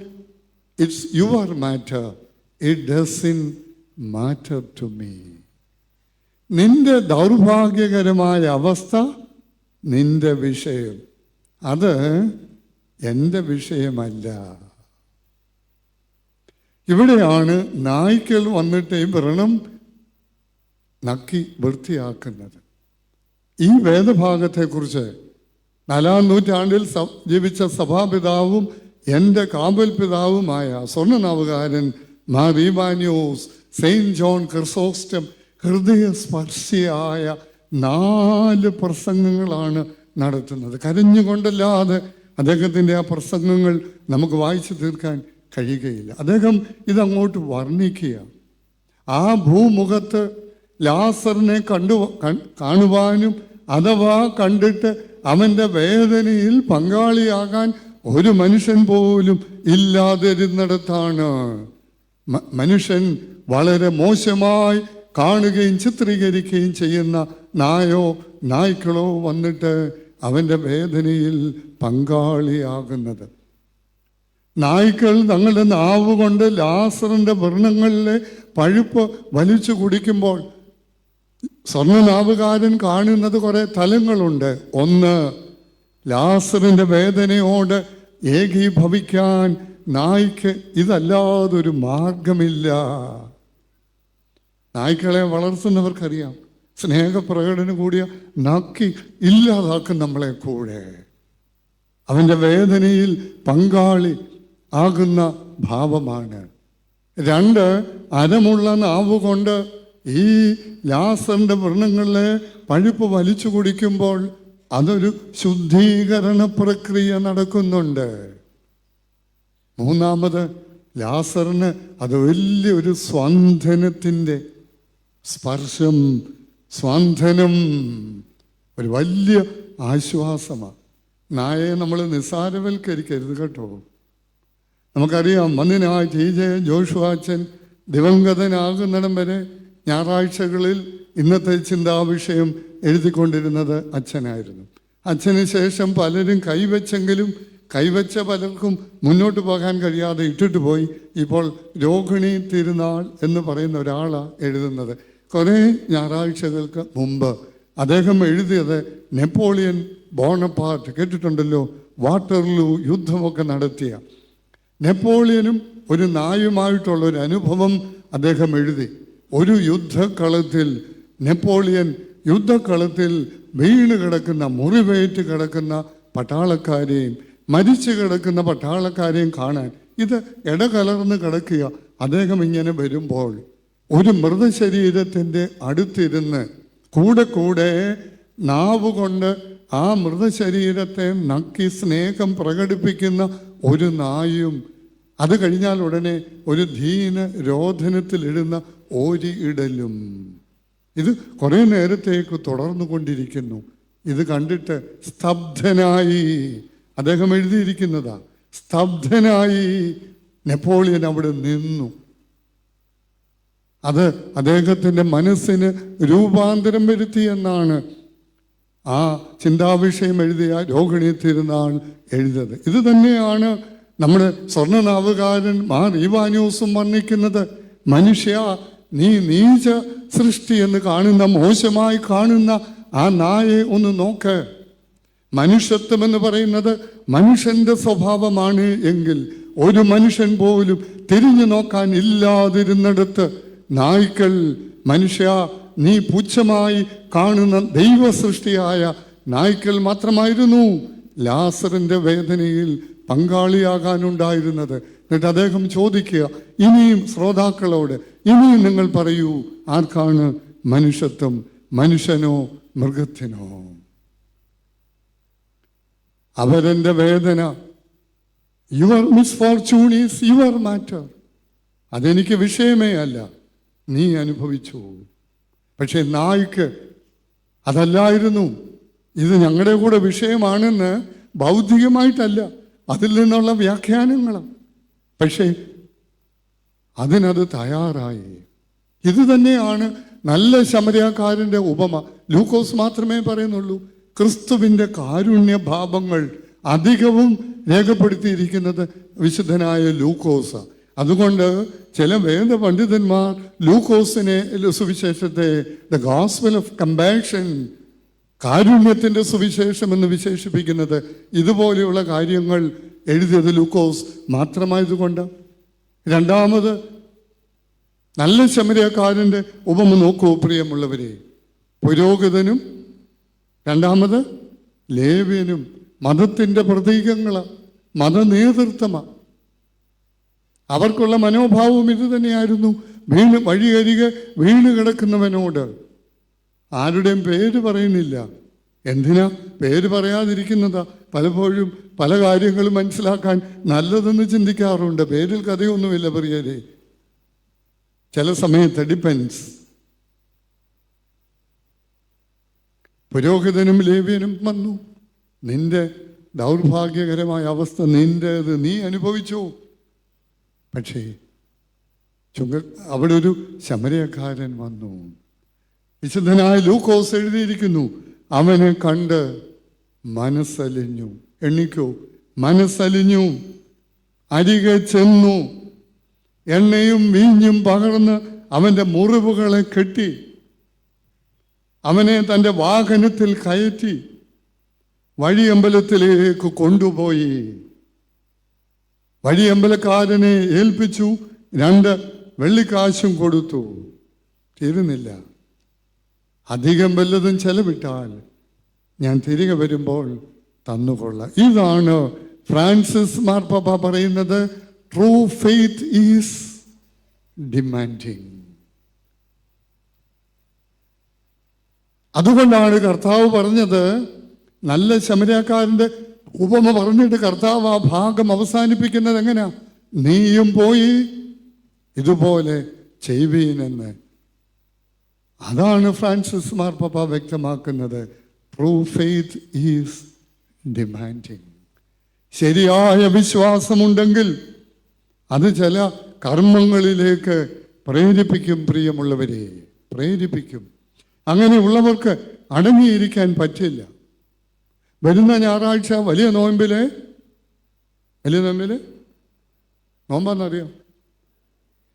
it's your matter, it doesn't matter to me. നിന്റെ ദൗർഭാഗ്യകരമായ അവസ്ഥ നിന്റെ വിഷയം, അത് എൻ്റെ വിഷയമല്ല. ഇവിടെയാണ് നായ്ക്കൾ വന്നിട്ട് ഈ വ്രണം നക്കി വൃത്തിയാക്കുന്നത്. ഈ വേദഭാഗത്തെക്കുറിച്ച് 4-ാം നൂറ്റാണ്ടിൽ ജീവിച്ച സഭാപിതാവും എൻ്റെ കാവൽ പിതാവുമായ സ്വർണ്ണനാവുകാരൻ Mar Ivanios saint John Chrysostom ഹൃദയസ്പർശിയായ 4 പ്രസംഗങ്ങളാണ് നടത്തുന്നത്. കരഞ്ഞുകൊണ്ടല്ലാതെ അദ്ദേഹത്തിൻ്റെ ആ പ്രസംഗങ്ങൾ നമുക്ക് വായിച്ചു തീർക്കാൻ കഴിയുകയില്ല. അദ്ദേഹം ഇതങ്ങോട്ട് വർണ്ണിക്കുക. ആ ഭൂമുഖത്ത് ലാസറിനെ കാണുവാനും അഥവാ കണ്ടിട്ട് അവൻ്റെ വേദനയിൽ പങ്കാളിയാകാൻ ഒരു മനുഷ്യൻ പോലും ഇല്ലാതിരുന്നിടത്താണ് മനുഷ്യൻ വളരെ മോശമായി കാണുകയും ചിത്രീകരിക്കുകയും ചെയ്യുന്ന നായ്ക്കളോ വന്നിട്ട് അവൻ്റെ വേദനയിൽ പങ്കാളിയാകുന്നത്. നായ്ക്കൾ തങ്ങളുടെ നാവ് കൊണ്ട് ലാസറിൻ്റെ വ്രണങ്ങളിലെ പഴുപ്പ് വലിച്ചു കുടിക്കുമ്പോൾ സ്വർണ്ണനാവുകാരൻ കാണുന്നത് കുറേ തലങ്ങളുണ്ട്. ഒന്ന്, ലാസറിൻ്റെ വേദനയോട് ഏകീഭവിക്കാൻ നായ്ക്ക് ഇതല്ലാതൊരു മാർഗമില്ല. നായ്ക്കളെ വളർത്തുന്നവർക്കറിയാം, സ്നേഹപ്രകടനം കൂടിയ നക്കി ഇല്ലാതാക്കും നമ്മളെ കൂടെ. അവൻ്റെ വേദനയിൽ പങ്കാളി ആകുന്ന ഭാവമാണ്. 2, അരമുള്ള നാവുകൊണ്ട് ഈ ലാസറിൻ്റെ വ്രണങ്ങളിലെ പഴുപ്പ് വലിച്ചു കുടിക്കുമ്പോൾ അതൊരു ശുദ്ധീകരണ പ്രക്രിയ നടക്കുന്നുണ്ട്. 3, ലാസറിന് അത് വലിയൊരു സ്വാന്തനത്തിൻ്റെ സ്പർശം, സ്വാന്തനം, ഒരു വലിയ ആശ്വാസമാണ്. നായയെ നമ്മൾ നിസ്സാരവൽക്കരിക്കരുത് കേട്ടോ. നമുക്കറിയാം, മന്നിനായ TJ ജോഷുവ അച്ഛൻ ദിവംഗതനാകുന്നിടം വരെ ഞായറാഴ്ചകളിൽ ഇന്നത്തെ ചിന്താവിഷയം എഴുതിക്കൊണ്ടിരുന്നത് അച്ഛനായിരുന്നു. അച്ഛന് ശേഷം പലരും കൈവച്ച പലർക്കും മുന്നോട്ട് പോകാൻ കഴിയാതെ ഇട്ടിട്ട് പോയി. ഇപ്പോൾ രോഹിണി തിരുനാൾ എന്ന് പറയുന്ന ഒരാളാണ് എഴുതുന്നത്. കുറേ ഞായറാഴ്ചകൾക്ക് മുമ്പ് അദ്ദേഹം എഴുതിയത് നെപ്പോളിയൻ ബോണപ്പാർട്ട്, കേട്ടിട്ടുണ്ടല്ലോ, വാട്ടർലൂ യുദ്ധമൊക്കെ നടത്തിയ നെപ്പോളിയനും ഒരു നായുമായിട്ടുള്ളൊരു അനുഭവം അദ്ദേഹം എഴുതി. ഒരു യുദ്ധക്കളത്തിൽ നെപ്പോളിയൻ യുദ്ധക്കളത്തിൽ വീണ് കിടക്കുന്ന, മുറിവേറ്റ് കിടക്കുന്ന പട്ടാളക്കാരെയും മരിച്ചു കിടക്കുന്ന പട്ടാളക്കാരെയും കാണാൻ ഇത് ഇടകലർന്ന് കിടക്കുക. അദ്ദേഹം ഇങ്ങനെ വരുമ്പോൾ ഒരു മൃതശരീരത്തിൻ്റെ അടുത്തിരുന്ന് കൂടെ നാവുകൊണ്ട് ആ മൃതശരീരത്തെ നക്കി സ്നേഹം പ്രകടിപ്പിക്കുന്ന ഒരു നായും, അത് കഴിഞ്ഞാൽ ഉടനെ ഒരു ദീന രോധനത്തിലിടുന്ന ഇടലും. ഇത് കുറേ നേരത്തേക്ക് തുടർന്നു കൊണ്ടിരിക്കുന്നു. ഇത് കണ്ടിട്ട് സ്തബ്ധനായി, അദ്ദേഹം എഴുതിയിരിക്കുന്നതാ, സ്തബ്ധനായി നെപ്പോളിയൻ അവിടെ നിന്നു. അത് അദ്ദേഹത്തിൻ്റെ മനസ്സിന് രൂപാന്തരം വരുത്തിയെന്നാണ് ആ ചിന്താവിഷയം എഴുതിയ രോഹിണി തിരുനാൾ എഴുതിയത്. ഇത് തന്നെയാണ് നമ്മുടെ സ്വർണ്ണനാവുകാരൻ മാർ ഈവാനിയോസും വർണ്ണിക്കുന്നത്. മനുഷ്യ, നീ നീച സൃഷ്ടി എന്ന് കാണുന്ന, മോശമായി കാണുന്ന ആ നായെ ഒന്ന് നോക്ക്. മനുഷ്യത്വം എന്ന് പറയുന്നത് മനുഷ്യന്റെ സ്വഭാവമാണ് എങ്കിൽ ഒരു മനുഷ്യൻ പോലും തിരിഞ്ഞു നോക്കാൻ ഇല്ലാതിരുന്നിടത്ത് നായ്ക്കൾ, മനുഷ്യ നീ പുച്ഛമായി കാണുന്ന ദൈവ സൃഷ്ടിയായ നായ്ക്കൾ മാത്രമായിരുന്നു ലാസറിന്റെ വേദനയിൽ പങ്കാളിയാകാനുണ്ടായിരുന്നത്. എന്നിട്ട് അദ്ദേഹം ചോദിക്കുക, ഇനിയും ശ്രോതാക്കളോട് ഇനിയും നിങ്ങൾ പറയൂ, ആർക്കാണ് മനുഷ്യത്വം? മനുഷ്യനോ മൃഗത്തിനോ? അവരൻ്റെ വേദന, your misfortune is your matter, അതെനിക്ക് വിഷയമേ അല്ല, നീ അനുഭവിച്ചു. പക്ഷെ നായ്ക്ക് അതല്ലായിരുന്നു. ഇത് ഞങ്ങളുടെ കൂടെ വിഷയമാണെന്ന് ബൗദ്ധികമായിട്ടല്ല, അതിൽ നിന്നുള്ള വ്യാഖ്യാനങ്ങളാണ്. പക്ഷേ അതിനത് തയ്യാറായി. ഇത് തന്നെയാണ് നല്ല ശമരിയാക്കാരൻ്റെ ഉപമ. ലൂക്കോസ് മാത്രമേ പറയുന്നുള്ളൂ. ക്രിസ്തുവിൻ്റെ കാരുണ്യഭാവങ്ങൾ അധികവും രേഖപ്പെടുത്തിയിരിക്കുന്നത് വിശുദ്ധനായ ലൂക്കോസ്. അതുകൊണ്ട് ചില വേദ പണ്ഡിതന്മാർ ലൂക്കോസിനെ, സുവിശേഷത്തെ ദ ഗോസ്പൽ ഓഫ് കമ്പാഷൻ, കാരുണ്യത്തിൻ്റെ സുവിശേഷം എന്ന് വിശേഷിപ്പിക്കുന്നത് ഇതുപോലെയുള്ള കാര്യങ്ങൾ എഴുതിയത് ലൂക്കോസ് മാത്രമായതുകൊണ്ട്. രണ്ടാമത് നല്ല ശമരിയാക്കാരൻ്റെ ഉപമ നോക്കൂ പ്രിയമുള്ളവരെ. പുരോഹിതനും രണ്ടാമത് ലേവ്യനും മതത്തിൻ്റെ പ്രതീകങ്ങളാണ്, മതനേതൃത്വമാണ്. അവർക്കുള്ള മനോഭാവം ഇത് തന്നെയായിരുന്നു. വഴിയരികെ വീണ് കിടക്കുന്നവനോട് ആരുടെയും പേര് പറയുന്നില്ല. എന്തിനാ പേര് പറയാതിരിക്കുന്നതാ? പലപ്പോഴും പല കാര്യങ്ങളും മനസ്സിലാക്കാൻ നല്ലതെന്ന് ചിന്തിക്കാറുണ്ട്. പേരിൽ കഥയൊന്നുമില്ല പ്രിയരെ. ചില സമയത്ത് ഡിപ്പെൻസ്. പുരോഹിതനും ലേവ്യനും വന്നു. നിന്റെ ദൗർഭാഗ്യകരമായ അവസ്ഥ നിന്റേത്, നീ അനുഭവിച്ചു. പക്ഷേ അവിടെ ഒരു ശമരിയക്കാരൻ വന്നു. വിശുദ്ധനായ ലൂക്കോസ് എഴുതിയിരിക്കുന്നു, അവനെ കണ്ട് മനസ്സലിഞ്ഞു. എണ്ണിക്കോ, മനസ്സലിഞ്ഞു. അരികെ ചെന്നു, എണ്ണയും വീഞ്ഞും പകർന്ന് അവൻ്റെ മുറിവുകളെ കെട്ടി, അവനെ തൻ്റെ വാഹനത്തിൽ കയറ്റി വഴിയമ്പലത്തിലേക്ക് കൊണ്ടുപോയി. വഴിയമ്പലക്കാരനെ ഏൽപ്പിച്ചു. 2 വെള്ളിക്കാശും കൊടുത്തു. തീരുന്നില്ല. അധികം വല്ലതും ചെലവിട്ടാൽ ഞാൻ തിരികെ വരുമ്പോൾ തന്നുകൊള്ളാം. ഇതാണ് ഫ്രാൻസിസ് മാർപ്പാപ്പ പറയുന്നത്, ട്രൂ ഫെയ്ത്ത് ഈസ് ഡിമാൻഡിങ്. അതുകൊണ്ടാണ് കർത്താവ് പറഞ്ഞത്, നല്ല ശമരിയാക്കാരൻ്റെ ഉപമ പറഞ്ഞിട്ട് കർത്താവ് ആ ഭാഗം അവസാനിപ്പിക്കുന്നത് എങ്ങനെയാ? നീയും പോയി ഇതുപോലെ ചെയ്യുവീനെന്ന്. അതാണ് ഫ്രാൻസിസ് മാർപ്പാപ്പ വ്യക്തമാക്കുന്നത്, ട്രൂ ഫെയ്ത്ത് ഈസ് ഡിമാൻഡിങ്. ശരിയായ വിശ്വാസമുണ്ടെങ്കിൽ അത് ചില കർമ്മങ്ങളിലേക്ക് പ്രേരിപ്പിക്കും. പ്രിയമുള്ളവരെ, പ്രേരിപ്പിക്കും. അങ്ങനെയുള്ളവർക്ക് അടങ്ങിയിരിക്കാൻ പറ്റില്ല. വരുന്ന ഞായറാഴ്ച വലിയ നോയമ്പിൽ നോമ്പാന്നറിയാം,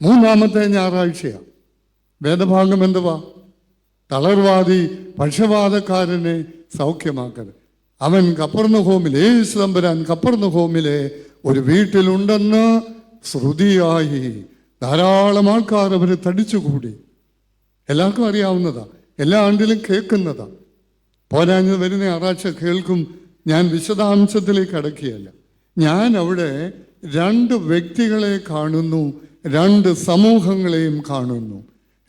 3-ാമത്തെ ഞായറാഴ്ചയാണ്. വേദഭാഗം എന്തുവാ? തളർവാദി പക്ഷപാതക്കാരനെ സൗഖ്യമാക്കരുത്. അവൻ കപ്പർന്നഹൂമിലെ, യേശു തമ്പുരാൻ കപ്പർന്നഹൂമിലെ ഒരു വീട്ടിലുണ്ടെന്ന് ശ്രുതിയായി. ധാരാളം ആൾക്കാർ അവരെ തടിച്ചുകൂടി. എല്ലാവർക്കും അറിയാവുന്നതാ, എല്ലാ ആണ്ടിലും കേൾക്കുന്നതാ. പോരാഞ്ഞത് വരുന്ന ഞായറാഴ്ച കേൾക്കും. ഞാൻ വിശദാംശത്തിലേക്ക് അടക്കിയല്ല. ഞാൻ അവിടെ 2 വ്യക്തികളെ കാണുന്നു, 2 സമൂഹങ്ങളെയും കാണുന്നു.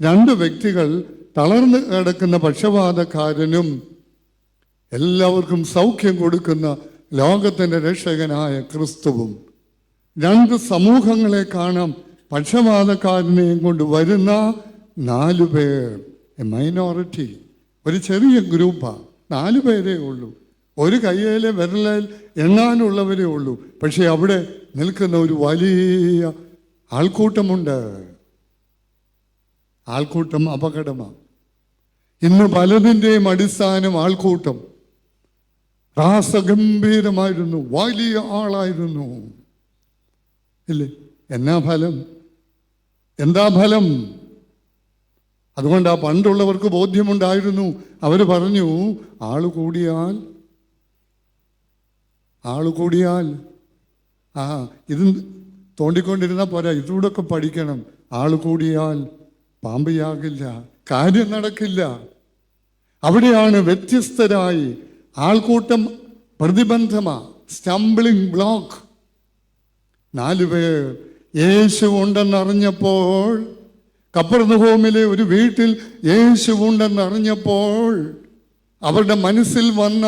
2 വ്യക്തികൾ, തളർന്ന് കിടക്കുന്ന പക്ഷപാതക്കാരനും എല്ലാവർക്കും സൗഖ്യം കൊടുക്കുന്ന ലോകത്തിൻ്റെ രക്ഷകനായ ക്രിസ്തുവും. 2 സമൂഹങ്ങളെ കാണാം. പക്ഷപാതക്കാരനെയും കൊണ്ട് വരുന്ന 4 പേർ, മൈനോറിറ്റി, ഒരു ചെറിയ ഗ്രൂപ്പാണ്. 4 പേരേ ഉള്ളൂ. ഒരു കയ്യിലെ വിരലിൽ എണ്ണാനുള്ളവരേ ഉള്ളൂ. പക്ഷെ അവിടെ നിൽക്കുന്ന ഒരു വലിയ ആൾക്കൂട്ടമുണ്ട്. ആൾക്കൂട്ടം അപകടമാണ്. ഇന്ന് പലതിൻ്റെയും അടിസ്ഥാനം ആൾക്കൂട്ടം. രാസഗംഭീരമായിരുന്നു, വലിയ ആളായിരുന്നു, ഇല്ലേ? എന്താ ഫലം? അതുകൊണ്ട് ആ പണ്ടുള്ളവർക്ക് ബോധ്യമുണ്ടായിരുന്നു. അവർ പറഞ്ഞു, ആള് കൂടിയാൽ ആൾ കൂടിയാൽ ഇത് തോണ്ടിക്കൊണ്ടിരുന്നാൽ പോരാ, ഇതൂടൊക്കെ പഠിക്കണം. ആൾ കൂടിയാൽ പാമ്പയാകില്ല, കാര്യം നടക്കില്ല. അവിടെയാണ് വ്യത്യസ്തരായി ആൾക്കൂട്ടം പ്രതിബന്ധമാ, സ്റ്റംബ്ലിംഗ് ബ്ലോക്ക്. 4 പേർ യേശു ഉണ്ടെന്നറിഞ്ഞപ്പോൾ, കപ്പർന്നഹൂമിലെ ഒരു വീട്ടിൽ യേശു ഉണ്ടെന്നറിഞ്ഞപ്പോൾ അവരുടെ മനസ്സിൽ വന്ന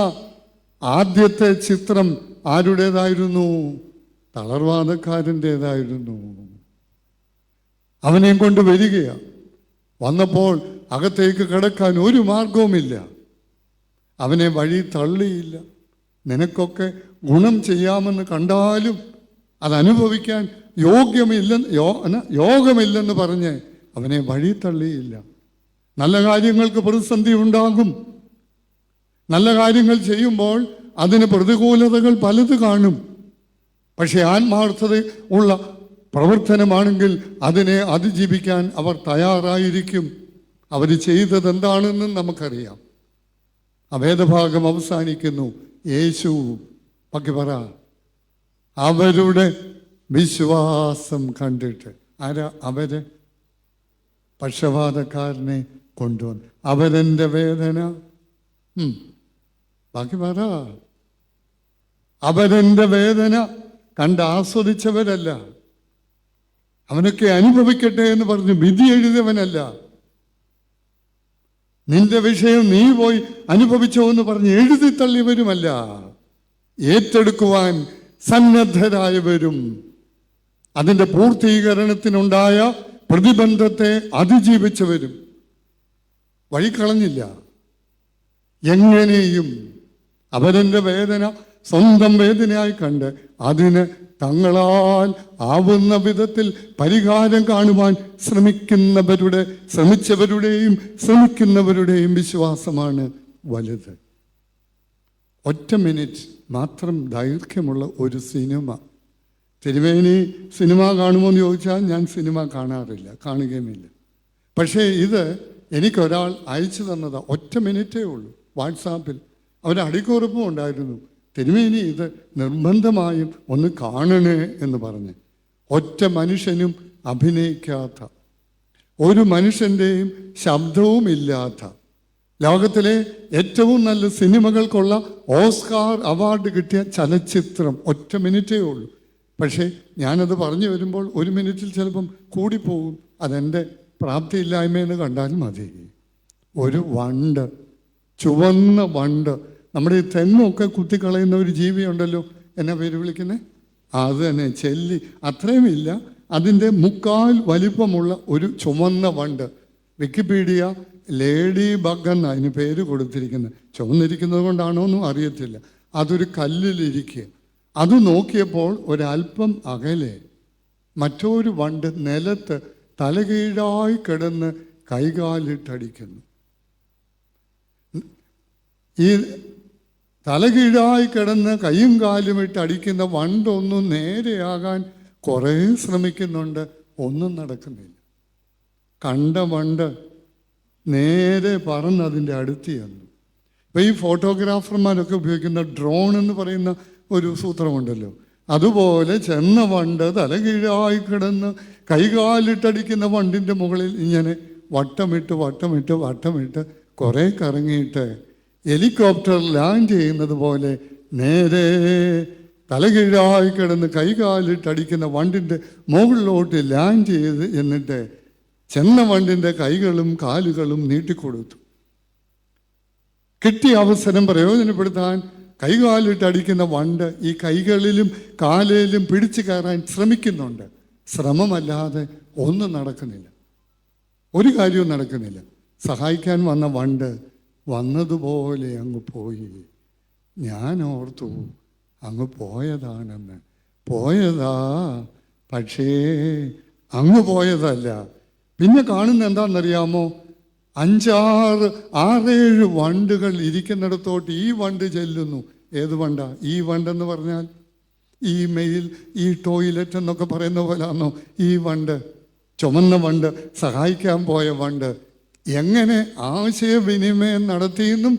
ആദ്യത്തെ ചിത്രം ആരുടേതായിരുന്നു? തളർവാദക്കാരൻ്റേതായിരുന്നു. അവനെയും കൊണ്ട് വരികയാണ്. വന്നപ്പോൾ അകത്തേക്ക് കിടക്കാൻ ഒരു മാർഗവുമില്ല. അവനെ വഴി തള്ളിയില്ല. നിനക്കൊക്കെ ഗുണം ചെയ്യാമെന്ന് കണ്ടാലും അതനുഭവിക്കാൻ യോഗമില്ലെന്ന് പറഞ്ഞ് അവനെ വഴി തള്ളിയില്ല. നല്ല കാര്യങ്ങൾക്ക് പ്രതിസന്ധി ഉണ്ടാകും. നല്ല കാര്യങ്ങൾ ചെയ്യുമ്പോൾ അതിന് പ്രതികൂലതകൾ പലത് കാണും. പക്ഷെ ആത്മാർത്ഥത ഉള്ള പ്രവർത്തനമാണെങ്കിൽ അതിനെ അതിജീവിക്കാൻ അവർ തയ്യാറായിരിക്കും. അവർ ചെയ്തത് എന്താണെന്നും നമുക്കറിയാം. ആ വേദഭാഗം അവസാനിക്കുന്നു. യേശു ബാക്കി പറ, അവരുടെ വിശ്വാസം കണ്ടിട്ട്. ആരാ അവര്? പക്ഷപാതക്കാരനെ കൊണ്ടുവന്നു. അവരെൻ്റെ വേദന ബാക്കി പറ. അവരെൻ്റെ വേദന കണ്ട് ആസ്വദിച്ചവരല്ല. അവനൊക്കെ അനുഭവിക്കട്ടെ എന്ന് പറഞ്ഞ് വിധി എഴുതിയവനല്ല. നിന്റെ വിഷയം നീ പോയി അനുഭവിച്ചോ എന്ന് പറഞ്ഞ് എഴുതി തള്ളിയവരുമല്ല. ഏറ്റെടുക്കുവാൻ സന്നദ്ധരായവരും അതിൻ്റെ പൂർത്തീകരണത്തിനുണ്ടായ പ്രതിബന്ധത്തെ അതിജീവിച്ചവരും. വഴികളഞ്ഞില്ല. എങ്ങനെയും അവരെൻ്റെ വേദന സ്വന്തം വേദനയായി കണ്ട് അതിന് തങ്ങളാൽ ആവുന്ന വിധത്തിൽ പരിഹാരം കാണുവാൻ ശ്രമിക്കുന്നവരുടെയും വിശ്വാസമാണ് വലുത്. ഒറ്റ മിനിറ്റ് മാത്രം ദൈർഘ്യമുള്ള ഒരു സിനിമ. തിരുമേനി സിനിമ കാണുമോ എന്ന് ചോദിച്ചാൽ ഞാൻ സിനിമ കാണാറില്ല, കാണുകയുമില്ല. പക്ഷേ ഇത് എനിക്കൊരാൾ അയച്ചു തന്നതാണ്. ഒറ്റ മിനിറ്റേ ഉള്ളൂ. വാട്സാപ്പിൽ അവരുടെ അടിക്കുറിപ്പും ഉണ്ടായിരുന്നു. തിരുമേനി ഇത് നിർബന്ധമായും ഒന്ന് കാണണേ എന്ന് പറഞ്ഞ്. ഒറ്റ മനുഷ്യനും അഭിനയിക്കാത്ത, ഒരു മനുഷ്യൻ്റെയും ശബ്ദവും ഇല്ലാത്ത, ലോകത്തിലെ ഏറ്റവും നല്ല സിനിമകൾക്കുള്ള ഓസ്കാർ അവാർഡ് കിട്ടിയ ചലച്ചിത്രം. ഒറ്റ മിനിറ്റേ ഉള്ളൂ. പക്ഷേ ഞാനത് പറഞ്ഞു വരുമ്പോൾ 1 മിനിറ്റിൽ ചിലപ്പം കൂടിപ്പോകും. അതെൻ്റെ പ്രാപ്തിയില്ലായ്മയെന്ന് കണ്ടാൽ മതി. ഒരു വണ്ട്, ചുവന്ന വണ്ട്, നമ്മുടെ ഈ തെങ്ങൊക്കെ കുത്തിക്കളയുന്ന ഒരു ജീവിയുണ്ടല്ലോ, എന്നാ പേര് വിളിക്കുന്നത്? അത് തന്നെ, ചെല്ലി. അത്രയും ഇല്ല, അതിൻ്റെ 1/4 വലിപ്പമുള്ള ഒരു ചുവന്ന വണ്ട്. വിക്കിപീഡിയ ലേഡി ബഗ് എന്നാണ് അതിന് പേര് കൊടുത്തിരിക്കുന്നത്. ചുവന്നിരിക്കുന്നത് കൊണ്ടാണോ എന്നും അറിയത്തില്ല. അതൊരു കല്ലിലിരിക്കുക. അത് നോക്കിയപ്പോൾ ഒരല്പം അകലെ മറ്റൊരു വണ്ട് നിലത്ത് തലകീഴായി കിടന്ന് കൈകാലിട്ടടിക്കുന്നു. ഈ തലകീഴായി കിടന്ന് കൈയും കാലും ഇട്ട് അടിക്കുന്ന വണ്ടൊന്നും നേരെയാകാൻ കുറേ ശ്രമിക്കുന്നുണ്ട്, ഒന്നും നടക്കുന്നില്ല. കണ്ട വണ്ട് നേരെ പറന്നതിൻ്റെ അടുത്ത് ചെന്നു. ഇപ്പം ഈ ഫോട്ടോഗ്രാഫർമാരൊക്കെ ഉപയോഗിക്കുന്ന ഡ്രോൺ എന്ന് പറയുന്ന ഒരു സൂത്രമുണ്ടല്ലോ, അതുപോലെ ചെന്ന വണ്ട് തലകീഴായി കിടന്ന് കൈകാലിട്ടടിക്കുന്ന വണ്ടിൻ്റെ മുകളിൽ ഇങ്ങനെ വട്ടമിട്ട് കുറേ കറങ്ങിയിട്ട് ഹെലികോപ്റ്റർ ലാൻഡ് ചെയ്യുന്നത് പോലെ നേരെ തലകീഴായി കിടന്ന് കൈകാലിട്ടടിക്കുന്ന വണ്ടിൻ്റെ മുകളിലോട്ട് ലാൻഡ് ചെയ്ത് എന്നിട്ട് ചെന്ന വണ്ടിൻ്റെ കൈകളും കാലുകളും നീട്ടിക്കൊടുത്തു. കിട്ടിയ അവസരം പ്രയോജനപ്പെടുത്താൻ കൈകാലിട്ടടിക്കുന്ന വണ്ട് ഈ കൈകളിലും കാലിലും പിടിച്ചു കയറാൻ ശ്രമിക്കുന്നുണ്ട്. ശ്രമമല്ലാതെ ഒന്നും നടക്കുന്നില്ല, ഒരു കാര്യവും നടക്കുന്നില്ല. സഹായിക്കാൻ വന്ന വണ്ട് വന്നതുപോലെ അങ്ങ് പോയി. ഞാൻ ഓർത്തു അങ്ങ് പോയതാണെന്ന്. പോയതാ, പക്ഷേ അങ്ങ് പോയതല്ല. പിന്നെ കാണുന്ന എന്താണെന്നറിയാമോ? 5-6-7 വണ്ടുകൾ ഇരിക്കുന്നിടത്തോട്ട് ഈ വണ്ട് ചെല്ലുന്നു. ഏത് വണ്ട? ഈ വണ്ടെന്ന് പറഞ്ഞാൽ ഈ മെയിൽ, ഈ ടോയ്ലറ്റ് എന്നൊക്കെ പറയുന്ന പോലാണോ ഈ വണ്ട്? ചുമന്ന വണ്ട്, സഹായിക്കാൻ പോയ വണ്ട്. എങ്ങനെ ആശയവിനിമയം നടത്തിയെന്നും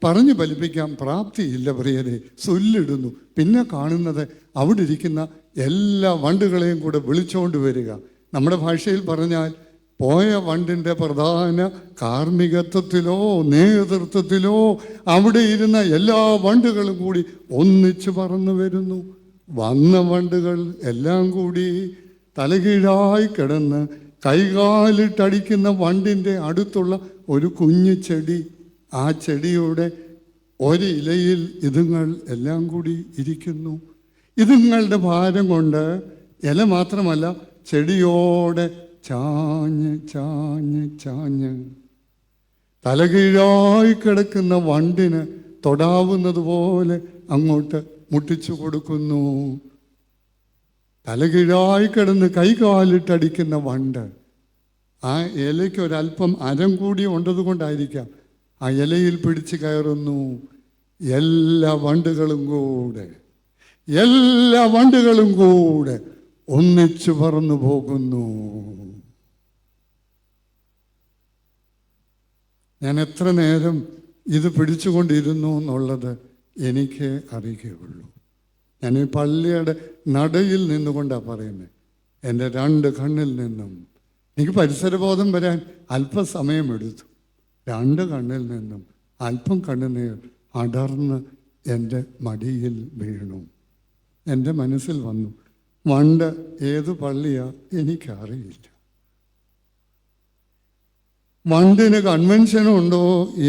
പറഞ്ഞു ഫലിപ്പിക്കാൻ പ്രാപ്തിയില്ല പ്രിയരെ. ചൊല്ലിടുന്നു. പിന്നെ കാണുന്നത് അവിടെ ഇരിക്കുന്ന എല്ലാ വണ്ടുകളെയും കൂടെ വിളിച്ചുകൊണ്ട് വരിക. നമ്മുടെ ഭാഷയിൽ പറഞ്ഞാൽ പോയ വണ്ടിൻ്റെ പ്രധാന കാർമ്മികത്വത്തിലോ നേതൃത്വത്തിലോ അവിടെ ഇരുന്ന എല്ലാ വണ്ടുകളും കൂടി ഒന്നിച്ചു പറന്നു വരുന്നു. വന്ന വണ്ടുകൾ എല്ലാം കൂടി തലകീഴായി കിടന്ന് കൈകാലിട്ടടിക്കുന്ന വണ്ടിൻ്റെ അടുത്തുള്ള ഒരു കുഞ്ഞു ചെടി, ആ ചെടിയുടെ ഒരു ഇലയിൽ ഇതുങ്ങൾ എല്ലാം കൂടി ഇരിക്കുന്നു. ഇതുങ്ങളുടെ ഭാരം കൊണ്ട് ഇല മാത്രമല്ല ചെടിയോടെ ചാഞ്ഞ് ചാഞ്ഞ് ചാഞ്ഞ് തലകീഴായി കിടക്കുന്ന വണ്ടിന് തൊടാവുന്നത് പോലെ അങ്ങോട്ട് മുട്ടിച്ചു കൊടുക്കുന്നു. തലകീഴായി കിടന്ന് കൈകാലിട്ടടിക്കുന്ന വണ്ട് ആ ഇലയ്ക്ക് ഒരല്പം അരം കൂടി ഉണ്ടതുകൊണ്ടായിരിക്കാം ആ ഇലയിൽ പിടിച്ച് കയറുന്നു. എല്ലാ വണ്ടുകളും കൂടെ ഒന്നിച്ചു പറന്നു പോകുന്നു. ഞാൻ എത്ര നേരം ഇത് പിടിച്ചുകൊണ്ടിരുന്നു എന്നുള്ളത് എനിക്ക് അറിയുകയുള്ളൂ. ഞാൻ ഈ പള്ളിയുടെ നടയിൽ നിന്നുകൊണ്ടാണ് പറയുന്നത്. എൻ്റെ 2 കണ്ണിൽ നിന്നും എനിക്ക് പരിസരബോധം വരാൻ അല്പസമയമെടുത്തു. 2 കണ്ണിൽ നിന്നും അല്പം കണ്ണുനീർ അടർന്ന് എൻ്റെ മടിയിൽ വീണു. എൻ്റെ മനസ്സിൽ വന്നു, വണ്ട് ഏത് പള്ളിയാ എനിക്കറിയില്ല. വണ്ടിന് കൺവെൻഷനുണ്ടോ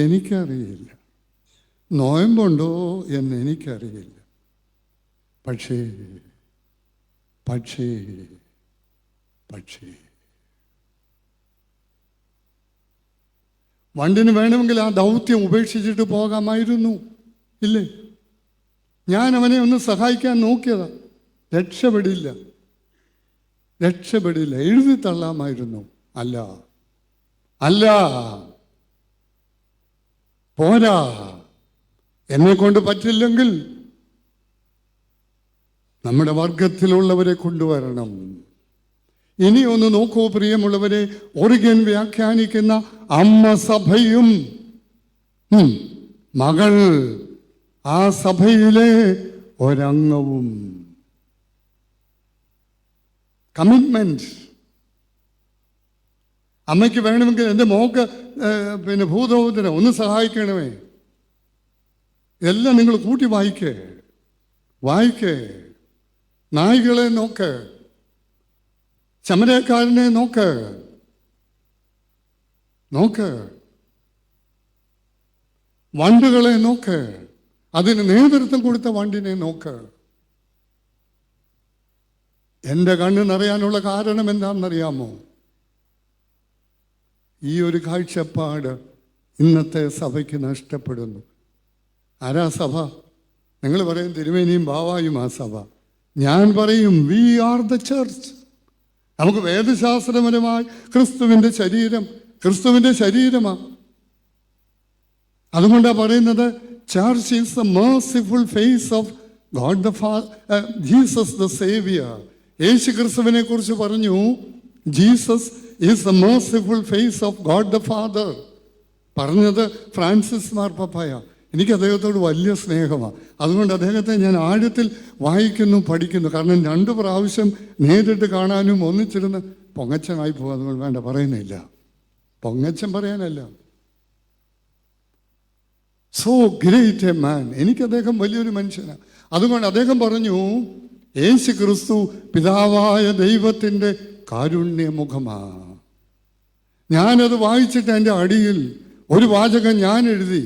എനിക്കറിയില്ല. നോയമ്പുണ്ടോ എന്ന് എനിക്കറിയില്ല. പക്ഷേ പക്ഷേ പക്ഷേ വണ്ടിന് വേണമെങ്കിൽ ആ ദൗത്യം ഉപേക്ഷിച്ചിട്ട് പോകാമായിരുന്നു, ഇല്ലേ? ഞാൻ അവനെ ഒന്ന് സഹായിക്കാൻ നോക്കിയതാ. രക്ഷപ്പെടില്ല. എഴുതി തള്ളാമായിരുന്നു. അല്ല പോരാ, എന്നെ കൊണ്ട് പറ്റില്ലെങ്കിൽ നമ്മുടെ വർഗത്തിലുള്ളവരെ കൊണ്ടുവരണം. ഇനി ഒന്ന് നോക്കൂ പ്രിയമുള്ളവരെ, ഒറിഗൻ വ്യാഖ്യാനിക്കുന്ന അമ്മ സഭയും മകൾ ആ സഭയിലെ ഒരംഗവും. കമ്മിറ്റ്മെന്റ്. അമ്മയ്ക്ക് വേണമെങ്കിൽ എൻ്റെ മോക്ക് ഭൂതോദര ഒന്ന് സഹായിക്കണമേ. എല്ലാം നിങ്ങൾ കൂട്ടി വായിക്കേ. നായികളെ നോക്ക്, ചമരക്കാരനെ നോക്ക്, വണ്ടുകളെ നോക്ക്, അതിന് നേതൃത്വം കൊടുത്ത വണ്ടിനെ നോക്ക്. എൻ്റെ കണ്ണ് നിറയാനുള്ള കാരണം എന്താണെന്നറിയാമോ? ഈ ഒരു കാഴ്ചപ്പാട് ഇന്നത്തെ സഭയ്ക്ക് നഷ്ടപ്പെടുന്നു. ആരാ സഭ? നിങ്ങൾ പറയും തിരുമേനിയും ബാവായും ആ സഭ. ഞാൻ പറയും വി ആർ ദ ചർച്ച്. നമുക്ക് വേദശാസ്ത്രപരമായി ക്രിസ്തുവിൻ്റെ ശരീരമാണ്. അതുകൊണ്ടാണ് പറയുന്നത് church is the merciful face of God the Jesus the saviour. Yesu ക്രിസ്തുവിനെ കുറിച്ച് പറഞ്ഞു, Jesus is the merciful face of God the father. പറഞ്ഞത് ഫ്രാൻസിസ് മാർപ്പാപ്പയ. എനിക്ക് അദ്ദേഹത്തോട് വലിയ സ്നേഹമാണ്. അതുകൊണ്ട് അദ്ദേഹത്തെ ഞാൻ ആഴത്തിൽ വായിക്കുന്നു, പഠിക്കുന്നു. കാരണം 2 പ്രാവശ്യം നേരിട്ട് കാണാനും ഒന്നിച്ചിരുന്ന് പൊങ്ങച്ചനായി പോകും. അതുകൊണ്ട് വേണ്ട, പറയുന്നില്ല, പൊങ്ങച്ചൻ പറയാനല്ല. So great a man. എനിക്ക് അദ്ദേഹം വലിയൊരു മനുഷ്യനാണ്. അതുകൊണ്ട് അദ്ദേഹം പറഞ്ഞു, യേശു ക്രിസ്തു പിതാവായ ദൈവത്തിൻ്റെ കാരുണ്യമുഖമാണ്. ഞാനത് വായിച്ചിട്ട് എൻ്റെ അടിയിൽ ഒരു വാചകം ഞാൻ എഴുതി.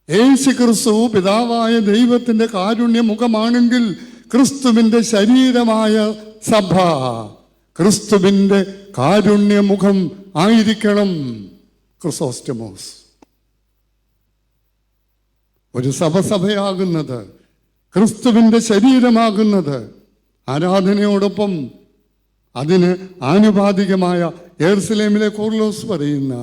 യേശു ക്രിസ്തു പിതാവായ ദൈവത്തിൻ്റെ കാരുണ്യമുഖമാണെങ്കിൽ ക്രിസ്തുവിൻ്റെ ശരീരമായ സഭ ക്രിസ്തുവിൻ്റെ കാരുണ്യമുഖം ആയിരിക്കണം. ക്രിസോസ്റ്റമോസ്. ഒരു സഭയാകുന്നത്, ക്രിസ്തുവിൻ്റെ ശരീരമാകുന്നത് ആരാധനയോടൊപ്പം അതിന് ആനുപാതികമായ യെരുശലേമിലെ കൂർലോസ് പറയുന്ന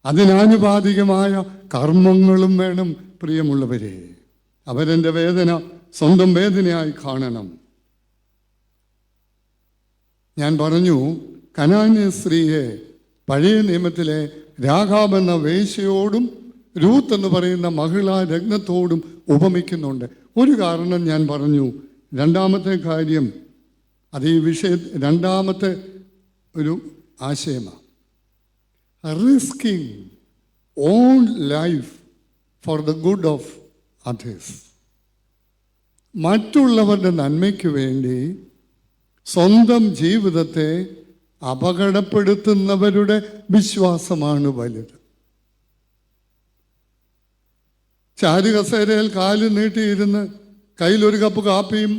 അതിനാനുപാതികമായ കർമ്മങ്ങളും വേണം. പ്രിയമുള്ളവരെ, അവരെൻ്റെ വേദന സ്വന്തം വേദനയായി കാണണം. ഞാൻ പറഞ്ഞു, കനാന്യ സ്ത്രീയെ പഴയ നിയമത്തിലെ രാഹാബ് എന്ന വേശ്യയോടും രൂത്ത് എന്ന് പറയുന്ന മഹിളാ രത്നത്തോടും ഉപമിക്കുന്നുണ്ട്. ഒരു കാരണം ഞാൻ പറഞ്ഞു. രണ്ടാമത്തെ കാര്യം, അത് ഈ രണ്ടാമത്തെ ഒരു ആശയമാണ്. Risking on life for the good of others. മറ്റുള്ളവരുടെ നന്മയ്ക്ക് വേണ്ടി സ്വന്തം ജീവിതത്തെ അപകടപ്പെടുത്തുന്നവരുടെ വിശ്വാസമാണ് വലുത്. ചാരുകസേരയിൽ കാല് നീട്ടിയിരുന്ന് കയ്യിലൊരു കപ്പ് കാപ്പിയും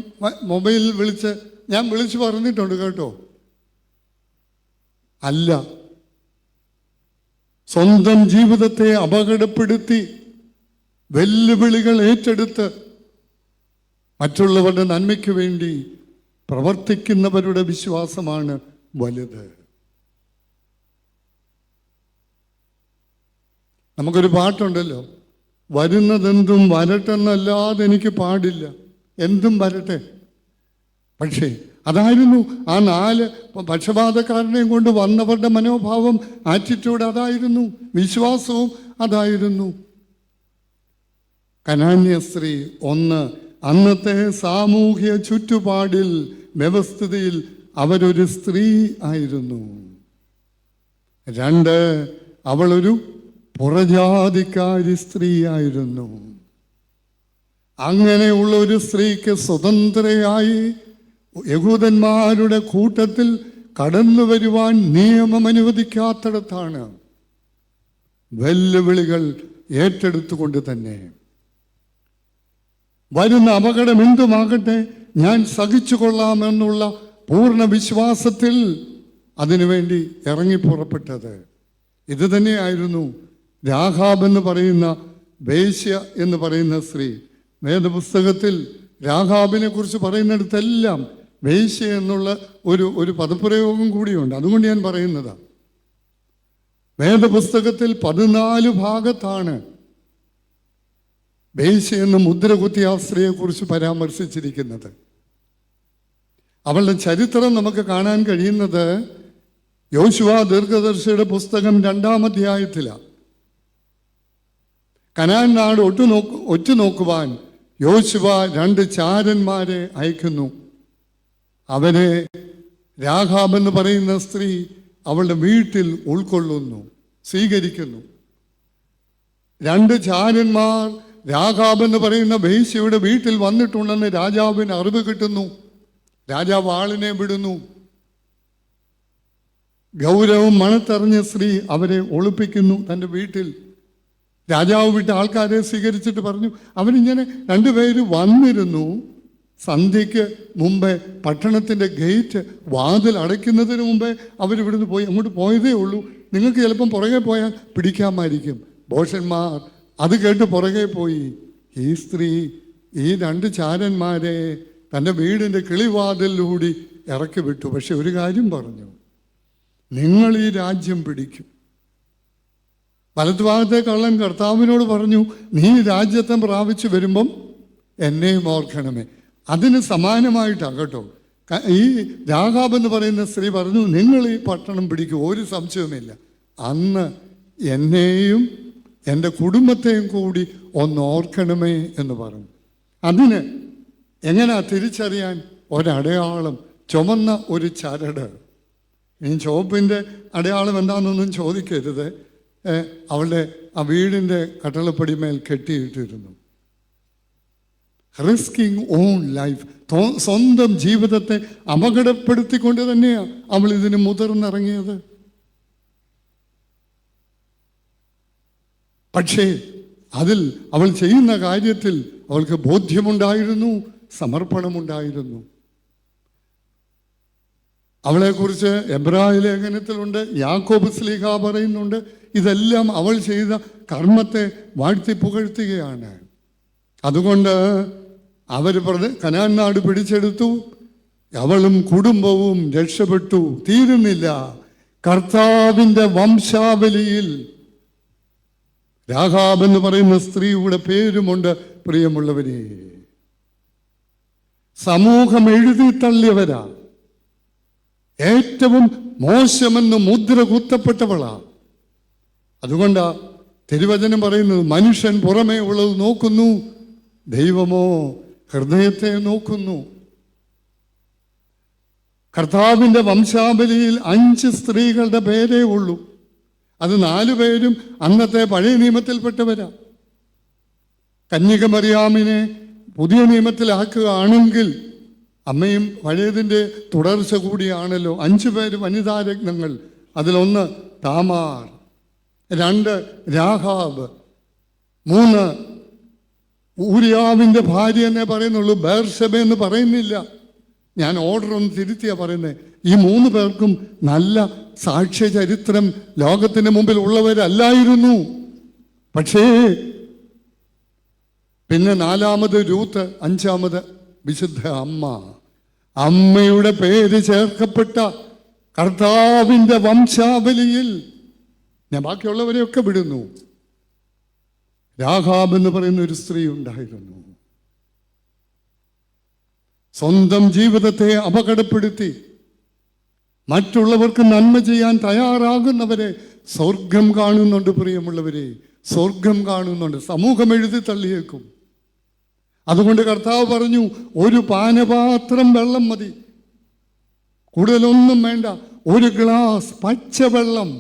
മൊബൈലിൽ ഞാൻ വിളിച്ച് പറഞ്ഞിട്ടുണ്ട് കേട്ടോ. അല്ല, സ്വന്തം ജീവിതത്തെ അപകടപ്പെടുത്തി വെല്ലുവിളികൾ ഏറ്റെടുത്ത് മറ്റുള്ളവരുടെ നന്മയ്ക്ക് വേണ്ടി പ്രവർത്തിക്കുന്നവരുടെ വിശ്വാസമാണ് വലുത്. നമുക്കൊരു പാട്ടുണ്ടല്ലോ, വരുന്നതെന്തും വരട്ടെന്നല്ലാതെ എനിക്ക് പാടില്ല, എന്തും വരട്ടെ. പക്ഷേ അതായിരുന്നു ആ 4 പക്ഷപാതക്കാരനെയും കൊണ്ട് വന്നവരുടെ മനോഭാവം, ആറ്റിറ്റ്യൂഡ് അതായിരുന്നു, വിശ്വാസവും അതായിരുന്നു. കനാന്യ സ്ത്രീ 1, അന്നത്തെ സാമൂഹ്യ ചുറ്റുപാടിൽ വ്യവസ്ഥിതിയിൽ അവരൊരു സ്ത്രീ ആയിരുന്നു. 2, അവളൊരു പുറജാതിക്കാരി സ്ത്രീ ആയിരുന്നു. അങ്ങനെയുള്ള ഒരു സ്ത്രീക്ക് സ്വതന്ത്രയായി യഹൂദന്മാരുടെ കൂട്ടത്തിൽ കടന്നു വരുവാൻ നിയമം അനുവദിക്കാത്തിടത്താണ് വെല്ലുവിളികൾ ഏറ്റെടുത്തുകൊണ്ട് തന്നെ വരുന്ന അപകടം എന്തുമാകട്ടെ ഞാൻ സഹിച്ചു കൊള്ളാമെന്നുള്ള പൂർണ്ണ വിശ്വാസത്തിൽ അതിനുവേണ്ടി ഇറങ്ങിപ്പുറപ്പെട്ടത്. ഇത് തന്നെയായിരുന്നു രാഹാബ് എന്ന് പറയുന്ന വേശ്യ എന്ന് പറയുന്ന സ്ത്രീ. വേദപുസ്തകത്തിൽ രാഹാബിനെ കുറിച്ച് പറയുന്നിടത്തെല്ലാം വേശ്യ എന്നുള്ള ഒരു പദപ്രയോഗം കൂടിയുണ്ട്. അതുകൊണ്ട് ഞാൻ പറയുന്നതാണ്. വേദപുസ്തകത്തിൽ 14 ഭാഗത്താണ് വേശ്യ എന്ന മുദ്ര കുത്തിയ ആ സ്ത്രീയെക്കുറിച്ച് പരാമർശിച്ചിരിക്കുന്നത്. അവളുടെ ചരിത്രം നമുക്ക് കാണാൻ കഴിയുന്നത് യോശുവ ദീർഘദർശിയുടെ പുസ്തകം 2-ാം അധ്യായത്തിലാണ്. കനാൻ നാട് ഒറ്റുനോക്കുവാൻ യോശുവ 2 ചാരന്മാരെ അയക്കുന്നു. അവരെ രാഹാബ് എന്ന് പറയുന്ന സ്ത്രീ അവളുടെ വീട്ടിൽ ഉൾക്കൊള്ളുന്നു, സ്വീകരിക്കുന്നു. 2 ചാരന്മാർ രാഹാബ് എന്ന് പറയുന്ന വേശ്യയുടെ വീട്ടിൽ വന്നിട്ടുണ്ടെന്ന് രാജാവിന് അറിവ് കിട്ടുന്നു. രാജാവ് ആളിനെ വിടുന്നു. ഗൗരവം മണത്തറിഞ്ഞ സ്ത്രീ അവരെ ഒളിപ്പിക്കുന്നു തൻ്റെ വീട്ടിൽ. രാജാവ് വിട്ട ആൾക്കാരെ സ്വീകരിച്ചിട്ട് പറഞ്ഞു, അവരിങ്ങനെ 2 പേര് വന്നിരുന്നു. സന്ധ്യയ്ക്ക് മുമ്പേ പട്ടണത്തിൻ്റെ ഗേറ്റ് വാതിൽ അടയ്ക്കുന്നതിന് മുമ്പേ അവരിവിടുന്ന് പോയി, അങ്ങോട്ട് പോയതേ ഉള്ളൂ. നിങ്ങൾക്ക് ചിലപ്പം പുറകെ പോയാൽ പിടിക്കാമായിരിക്കും. ഭോഷന്മാർ അത് കേട്ട് പുറകെ പോയി. ഈ സ്ത്രീ ഈ 2 ചാരന്മാരെ തൻ്റെ വീടിൻ്റെ കിളിവാതിലൂടി ഇറക്കി വിട്ടു. പക്ഷെ ഒരു കാര്യം പറഞ്ഞു, നിങ്ങൾ ഈ രാജ്യം പിടിക്കും. വലതുഭാഗത്തെ കള്ളൻ കർത്താവിനോട് പറഞ്ഞു, നീ രാജ്യത്തെ പ്രാപിച്ചു വരുമ്പം എന്നെയും ഓർക്കണമേ. അതിന് സമാനമായിട്ടാണ് കേട്ടോ ഈ രാഹാബ് എന്ന് പറയുന്ന സ്ത്രീ പറഞ്ഞു, നിങ്ങൾ ഈ പട്ടണം പിടിക്കും, ഒരു സംശയവുമില്ല. അന്ന് എന്നെയും എൻ്റെ കുടുംബത്തെയും കൂടി ഒന്ന് ഓർക്കണമേ എന്ന് പറഞ്ഞു. അതിന് എങ്ങനെയാ തിരിച്ചറിയാൻ? ഒരടയാളം, ചുമന്ന ഒരു ചരട്. ഈ ചുവപ്പിൻ്റെ അടയാളം എന്താണെന്നൊന്നും ചോദിക്കരുത്. അവളുടെ ആ വീടിൻ്റെ കട്ടളപ്പടിമേൽ കെട്ടിയിട്ടിരുന്നു. റിസ്കിങ് ഓൺ ലൈഫ്, സ്വന്തം ജീവിതത്തെ അപകടപ്പെടുത്തിക്കൊണ്ട് തന്നെയാണ് അവൾ ഇതിന് മുതിർന്നിറങ്ങിയത്. പക്ഷേ അതിൽ അവൾ ചെയ്യുന്ന കാര്യത്തിൽ അവൾക്ക് ബോധ്യമുണ്ടായിരുന്നു, സമർപ്പണമുണ്ടായിരുന്നു. അവളെക്കുറിച്ച് എബ്രായ ലേഖനത്തിലുണ്ട്, യാക്കോബ് ശ്ലീഹ പറയുന്നുണ്ട്. ഇതെല്ലാം അവൾ ചെയ്ത കർമ്മത്തെ വാഴ്ത്തി പുകഴ്ത്തുകയാണ്. അതുകൊണ്ട് അവർ കനാൻ നാട് പിടിച്ചെടുത്തു. അവളും കുടുംബവും രക്ഷപ്പെട്ടു. തീരുന്നില്ല, കർത്താവിൻ്റെ വംശാവലിയിൽ രാഹാബ് എന്ന് പറയുന്ന സ്ത്രീയുടെ പേരുമുണ്ട്. പ്രിയമുള്ളവരെ, സമൂഹം എഴുതി തള്ളിയവരാ. ഏറ്റവും മോശമെന്ന് മുദ്ര കുത്തപ്പെട്ടവളാ. അതുകൊണ്ടാ തിരുവചനം പറയുന്നത്, മനുഷ്യൻ പുറമേ ഉള്ളത് നോക്കുന്നു, ദൈവമോ ഹൃദയത്തെ നോക്കുന്നു. കർത്താവിൻ്റെ വംശാവലിയിൽ 5 സ്ത്രീകളുടെ പേരേ ഉള്ളൂ. അത് 4 പേരും അന്നത്തെ പഴയ നിയമത്തിൽപ്പെട്ടവരാ. കന്യക മറിയാമിനെ പുതിയ നിയമത്തിലാക്കുകയാണെങ്കിൽ അമ്മയും പഴയതിൻ്റെ തുടർച്ച കൂടിയാണല്ലോ. 5 പേര് വനിതാരത്നങ്ങൾ. അതിലൊന്ന് താമാർ, 2 രാഹാബ്, 3 ഊരിയാവിൻ്റെ ഭാര്യ എന്നേ പറയുന്നുള്ളൂ, ബേർശബ എന്ന് പറയുന്നില്ല. ഞാൻ ഓർഡർ ഒന്ന് തിരുത്തിയാ പറയുന്നത്. ഈ 3 പേർക്കും നല്ല സാക്ഷ്യ ചരിത്രം ലോകത്തിന് മുമ്പിൽ ഉള്ളവരല്ലായിരുന്നു. പക്ഷേ പിന്നെ 4-മത് രൂത്ത്, 5-മത് വിശുദ്ധ അമ്മ. അമ്മയുടെ പേര് ചേർക്കപ്പെട്ട കർത്താവിൻ്റെ വംശാവലിയിൽ ഞാൻ ബാക്കിയുള്ളവരെയൊക്കെ വിടുന്നു. രാഹാബ് എന്ന് പറയുന്ന ഒരു സ്ത്രീ ഉണ്ടായിരുന്നു. സ്വന്തം ജീവിതത്തെ അപകടപ്പെടുത്തി മറ്റുള്ളവർക്ക് നന്മ ചെയ്യാൻ തയ്യാറാകുന്നവരെ സ്വർഗം കാണുന്നുണ്ട്. പ്രിയമുള്ളവരെ, സ്വർഗം കാണുന്നുണ്ട്. സമൂഹം എഴുതി തള്ളിയേക്കും. അതുകൊണ്ട് കർത്താവ് പറഞ്ഞു, ഒരു പാനപാത്രം വെള്ളം മതി, കൂടുതലൊന്നും വേണ്ട. ഒരു ഗ്ലാസ് പച്ചവെള്ളം.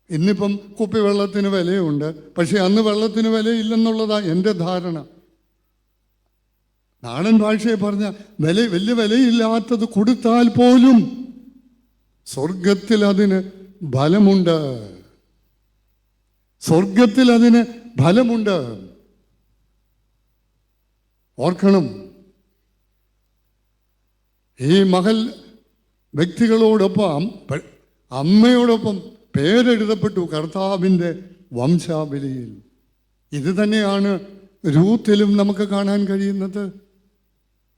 ഇന്നിപ്പം കുപ്പിവെള്ളത്തിന് വിലയുണ്ട്, പക്ഷെ അന്ന് വെള്ളത്തിന് വിലയില്ലെന്നുള്ളതാ എൻ്റെ ധാരണ. നാടൻ ഭാഷയെ പറഞ്ഞ വലിയ വിലയില്ലാത്തത് കൊടുത്താൽ പോലും സ്വർഗത്തിൽ അതിന് ഫലമുണ്ട്. സ്വർഗത്തിൽ അതിന് ഫലമുണ്ട്. ഓർക്കണം, ഈ മകൾ വ്യക്തികളോടൊപ്പം അമ്മയോടൊപ്പം പേരെഴുതപ്പെട്ടു കർത്താവിൻ്റെ വംശാവലിയിൽ. ഇത് തന്നെയാണ് രൂത്തിലും നമുക്ക് കാണാൻ കഴിയുന്നത്.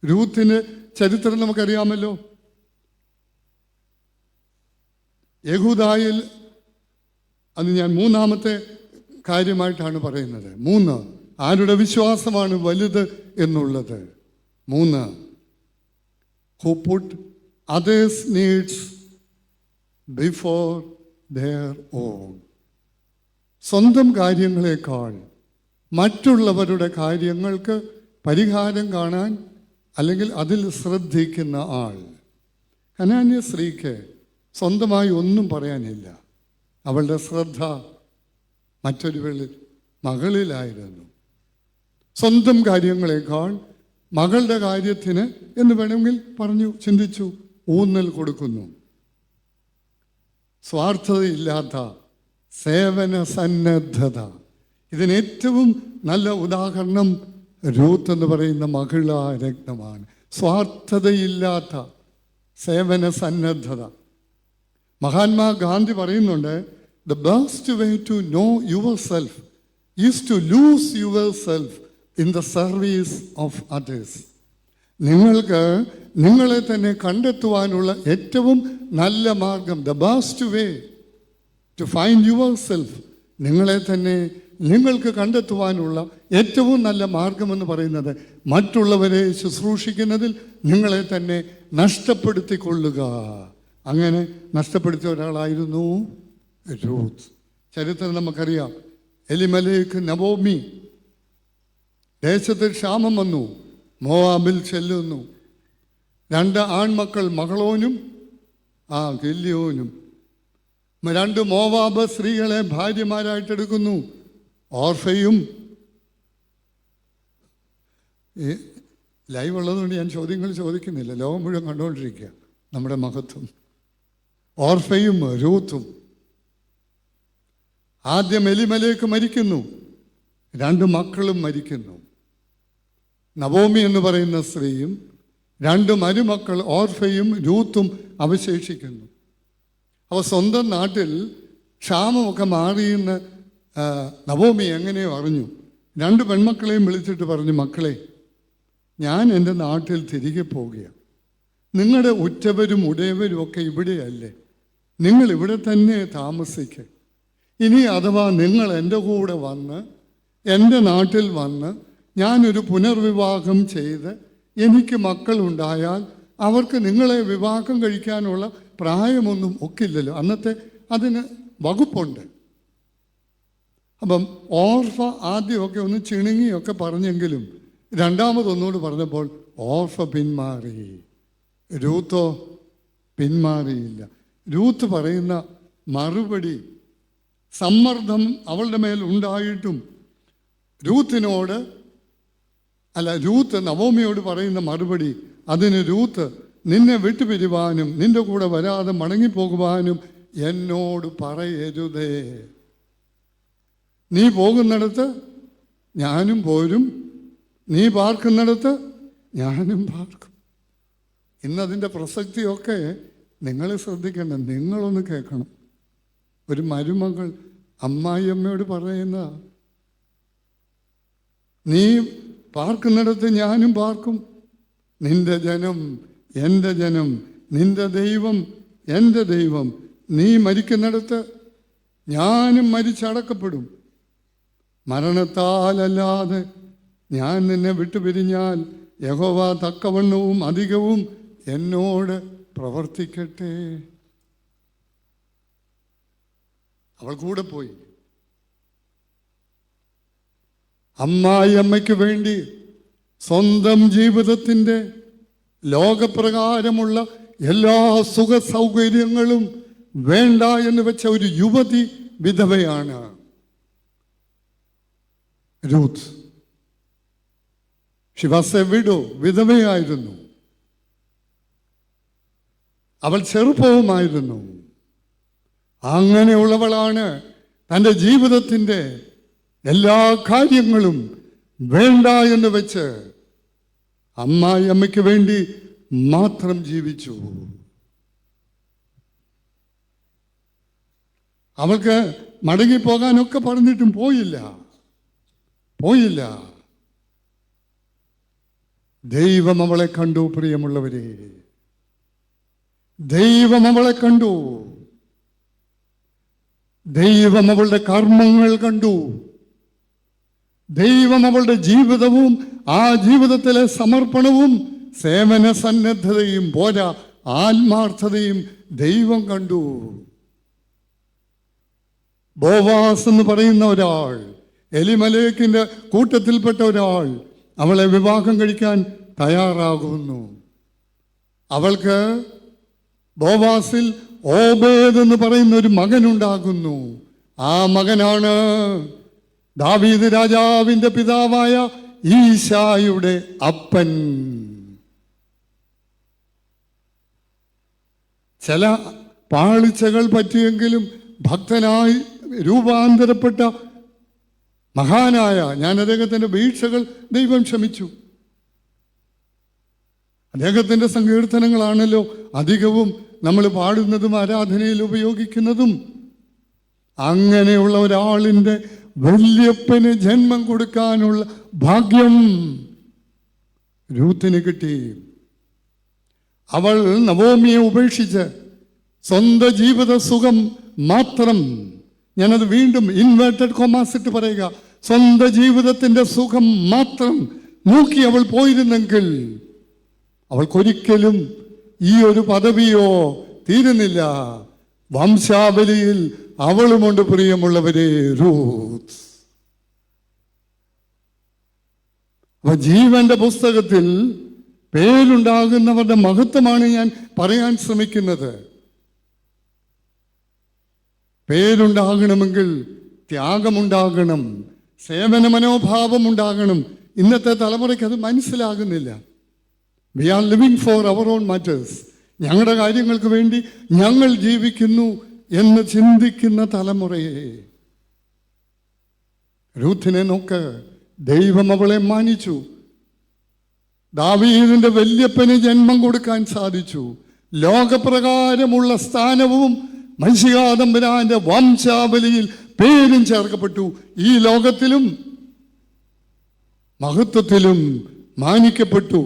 രൂത്തിന് ചരിത്രം നമുക്കറിയാമല്ലോ. യഹൂദായിൽ അത് ഞാൻ 3-മത്തെ കാര്യമായിട്ടാണ് പറയുന്നത്. 3, ആരുടെ വിശ്വാസമാണ് വലുത് എന്നുള്ളത്. 3, who put others' needs before their own. സ്വന്തം കാര്യങ്ങളെക്കാൾ മറ്റുള്ളവരുടെ കാര്യങ്ങൾക്ക് പരിഹാരം കാണാൻ അല്ലെങ്കിൽ അതിൽ ശ്രദ്ധിക്കുന്ന ആൾ. കനാന്യ സ്ത്രീക്ക് സ്വന്തമായി ഒന്നും പറയാനില്ല. അവളുടെ ശ്രദ്ധ മറ്റൊരു മകളിലായിരുന്നു. സ്വന്തം കാര്യങ്ങളെക്കാൾ മകളുടെ കാര്യത്തിന് എന്ന് വേണമെങ്കിൽ ചിന്തിച്ചു ഊന്നൽ കൊടുക്കുന്നു. സ്വാർത്ഥതയില്ലാത്ത സേവന സന്നദ്ധത. ഇതിനേറ്റവും നല്ല ഉദാഹരണം രൂത്ത് എന്ന് പറയുന്ന മഹിളാ രത്നമാണ്. സ്വാർത്ഥതയില്ലാത്ത സേവന സന്നദ്ധത. മഹാത്മാ ഗാന്ധി പറയുന്നുണ്ട്, the best way to know yourself is to lose yourself in the service of others. നിങ്ങൾക്ക് നിങ്ങളെ തന്നെ കണ്ടെത്തുവാനുള്ള ഏറ്റവും നല്ല മാർഗം, the best way to find yourself, നിങ്ങളെ തന്നെ നിങ്ങൾക്ക് കണ്ടെത്തുവാനുള്ള ഏറ്റവും നല്ല മാർഗമെന്ന് പറയുന്നത് മറ്റുള്ളവരെ ശുശ്രൂഷിക്കുന്നതിൽ നിങ്ങളെ തന്നെ നഷ്ടപ്പെടുത്തിക്കൊള്ളുക. അങ്ങനെ നഷ്ടപ്പെടുത്തിയ ഒരാളായിരുന്നു രൂത്ത്. ചരിത്രം നമുക്കറിയാം. എലിമലേക്ക് നവോമി, ദേശത്തിൽ ക്ഷാമം വന്നു, മോവാബിൽ ചെല്ലുന്നു. 2 ആൺമക്കൾ, മകളോനും ഗില്യോനും. 2 മോവാബ് സ്ത്രീകളെ ഭാര്യമാരായിട്ടെടുക്കുന്നു. ഓർഫയും. ലൈവ് ഉള്ളതുകൊണ്ട് ഞാൻ ചോദ്യങ്ങൾ ചോദിക്കുന്നില്ല, ലോകം മുഴുവൻ കണ്ടുകൊണ്ടിരിക്കുക നമ്മുടെ മഹത്വം. ഓർഫയും രൂത്തും. ആദ്യം എലിമലേക്ക് മരിക്കുന്നു, 2 മക്കളും മരിക്കുന്നു. നവോമി എന്ന് പറയുന്ന സ്ത്രീയും 2 മരുമക്കൾ ഓർഫയും രൂത്തും അവശേഷിക്കുന്നു. അപ്പോൾ സ്വന്തം നാട്ടിൽ ക്ഷാമമൊക്കെ മാറിയെന്ന് നവോമി എങ്ങനെയോ അറിഞ്ഞു. 2 പെൺമക്കളെയും വിളിച്ചിട്ട് പറഞ്ഞു, മക്കളെ, ഞാൻ എൻ്റെ നാട്ടിൽ തിരികെ പോവുകയാണ്. നിങ്ങളുടെ ഉറ്റവരും ഉടയവരും ഒക്കെ ഇവിടെയല്ലേ, നിങ്ങൾ ഇവിടെ തന്നെ താമസിക്കുക. ഇനി അഥവാ നിങ്ങൾ എൻ്റെ കൂടെ വന്ന് എൻ്റെ നാട്ടിൽ വന്ന് ഞാനൊരു പുനർവിവാഹം ചെയ്ത് എനിക്ക് മക്കളുണ്ടായാൽ അവർക്ക് നിങ്ങളെ വിവാഹം കഴിക്കാനുള്ള പ്രായമൊന്നും ഒക്കില്ലല്ലോ. അന്നത്തെ അതിന് വകുപ്പുണ്ട്. അപ്പം ഓർഫ ആദ്യമൊക്കെ ഒന്ന് ചിണുങ്ങിയൊക്കെ പറഞ്ഞെങ്കിലും രണ്ടാമതൊന്നുകൂടി പറഞ്ഞപ്പോൾ ഓർഫ പിന്മാറി. രൂത്തോ പിന്മാറിയില്ല. രൂത്ത് പറയുന്ന മറുപടി, സമ്മർദ്ദം അവളുടെ മേൽ ഉണ്ടായിട്ടും രൂത്ത് നവോമിയോട് പറയുന്ന മറുപടി, അതിന് രൂത്ത്, നിന്നെ വിട്ടുപിരിവാനും നിന്റെ കൂടെ വരാതെ മടങ്ങിപ്പോകുവാനും എന്നോട് പറയരുതേ. നീ പോകുന്നിടത്ത് ഞാനും പോരും, നീ പാർക്കുന്നിടത്ത് ഞാനും പാർക്കും. ഇന്നതിൻ്റെ പ്രസക്തിയൊക്കെ നിങ്ങൾ ശ്രദ്ധിക്കണം, നിങ്ങളൊന്ന് കേൾക്കണം. ഒരു മരുമകൾ അമ്മായിയമ്മയോട് പറയുന്ന, നീ പാർക്കുന്നിടത്ത് ഞാനും പാർക്കും, നിന്റെ ജനം എൻ്റെ ജനം, നിന്റെ ദൈവം എൻ്റെ ദൈവം, നീ മരിക്കുന്നിടത്ത് ഞാനും മരിച്ചടക്കപ്പെടും. മരണത്താലല്ലാതെ ഞാൻ നിന്നെ വിട്ടുപിരിഞ്ഞാൽ യഹോവ തക്കവണ്ണവും അധികവും എന്നോട് പ്രവർത്തിക്കട്ടെ. അവൾ കൂടെ പോയി. അമ്മായിയമ്മയ്ക്ക് വേണ്ടി സ്വന്തം ജീവിതത്തിൻ്റെ ലോകപ്രകാരമുള്ള എല്ലാ സുഖ സൗകര്യങ്ങളും വേണ്ട എന്ന് വെച്ച ഒരു യുവതി വിധവയാണ് Ruth. She was a widow, വിധവയായിരുന്നു. അവൾ ചെറുപ്പവുമായിരുന്നു. അങ്ങനെയുള്ളവളാണ് തൻ്റെ ജീവിതത്തിൻ്റെ എല്ലാ കാര്യങ്ങളും വേണ്ട എന്ന് വെച്ച് അമ്മായിയമ്മയ്ക്ക് വേണ്ടി മാത്രം ജീവിച്ചു. അവൾക്ക് മടങ്ങിപ്പോകാനൊക്കെ പറഞ്ഞിട്ടും പോയില്ല. ദൈവം അവളെ കണ്ടു. പ്രിയമുള്ളവരെ, ദൈവം അവളെ കണ്ടു. ദൈവം അവളുടെ കർമ്മങ്ങൾ കണ്ടു. ദൈവം അവളുടെ ജീവിതവും ആ ജീവിതത്തിലെ സമർപ്പണവും സേവന സന്നദ്ധതയും പോരാ, ആത്മാർത്ഥതയും ദൈവം കണ്ടു. ബോവാസ് എന്ന് പറയുന്ന ഒരാൾ, എലിമലേക്കിന്റെ കൂട്ടത്തിൽപ്പെട്ട ഒരാൾ അവളെ വിവാഹം കഴിക്കാൻ തയ്യാറാകുന്നു. അവൾക്ക് ബോവാസിൽ ഓബേദ് എന്ന് പറയുന്ന ഒരു മകനുണ്ടാകുന്നു. ആ മകനാണ് ദാവീദ് രാജാവിന്റെ പിതാവായ ഈശായുടെ അപ്പൻ. ചില പാളിച്ചകൾ പറ്റിയെങ്കിലും ഭക്തനായി രൂപാന്തരപ്പെട്ട മഹാനായ, ഞാൻ അദ്ദേഹത്തിൻ്റെ വീഴ്ചകൾ ദൈവം ക്ഷമിച്ചു. അദ്ദേഹത്തിൻ്റെ സങ്കീർത്തനങ്ങളാണല്ലോ അധികവും നമ്മൾ പാടുന്നതും ആരാധനയിൽ ഉപയോഗിക്കുന്നതും. അങ്ങനെയുള്ള ഒരാളിൻ്റെ വല്യപ്പന് ജന്മം കൊടുക്കാനുള്ള ഭാഗ്യം രൂത്തിന് കിട്ടി. അവൾ നവോമിയെ ഉപേക്ഷിച്ച് സ്വന്തം ജീവിത സുഖം മാത്രം, ഞാനത് വീണ്ടും ഇൻവേർട്ടഡ് കോമാസ് ഇട്ട് പറയുക, സ്വന്തം ജീവിതത്തിൻ്റെ സുഖം മാത്രം നോക്കി അവൾ പോയിരുന്നെങ്കിൽ അവൾക്കൊരിക്കലും ഈ ഒരു പദവിയോ തീരുന്നില്ല. വംശാവലിയിൽ അവളുമുണ്ട് പ്രിയമുള്ളവരെ, രൂത്ത്. അപ്പൊ ജീവന്റെ പുസ്തകത്തിൽ പേരുണ്ടാകുന്നവരുടെ മഹത്വമാണ് ഞാൻ പറയാൻ ശ്രമിക്കുന്നത്. പേരുണ്ടാകണമെങ്കിൽ ത്യാഗമുണ്ടാകണം, സേവന മനോഭാവം ഉണ്ടാകണം. ഇന്നത്തെ തലമുറയ്ക്ക് അത് മനസ്സിലാകുന്നില്ല. We are living for our own matters. ഞങ്ങളുടെ കാര്യങ്ങൾക്ക് വേണ്ടി ഞങ്ങൾ ജീവിക്കുന്നു എന്ന് ചിന്തിക്കുന്ന തലമുറയെ. രൂത്തിനെ നോക്ക്, ദൈവം അവളെ മാനിച്ചു. ദാവീദിന്റെ വല്യപ്പന് ജന്മം കൊടുക്കാൻ സാധിച്ചു. ലോകപ്രകാരമുള്ള സ്ഥാനവും മനുഷ്യതമ്പുരാന്റെ വംശാവലിയിൽ പേരും ചേർക്കപ്പെട്ടു. ഈ ലോകത്തിലും മഹത്വത്തിലും മാനിക്കപ്പെട്ടു.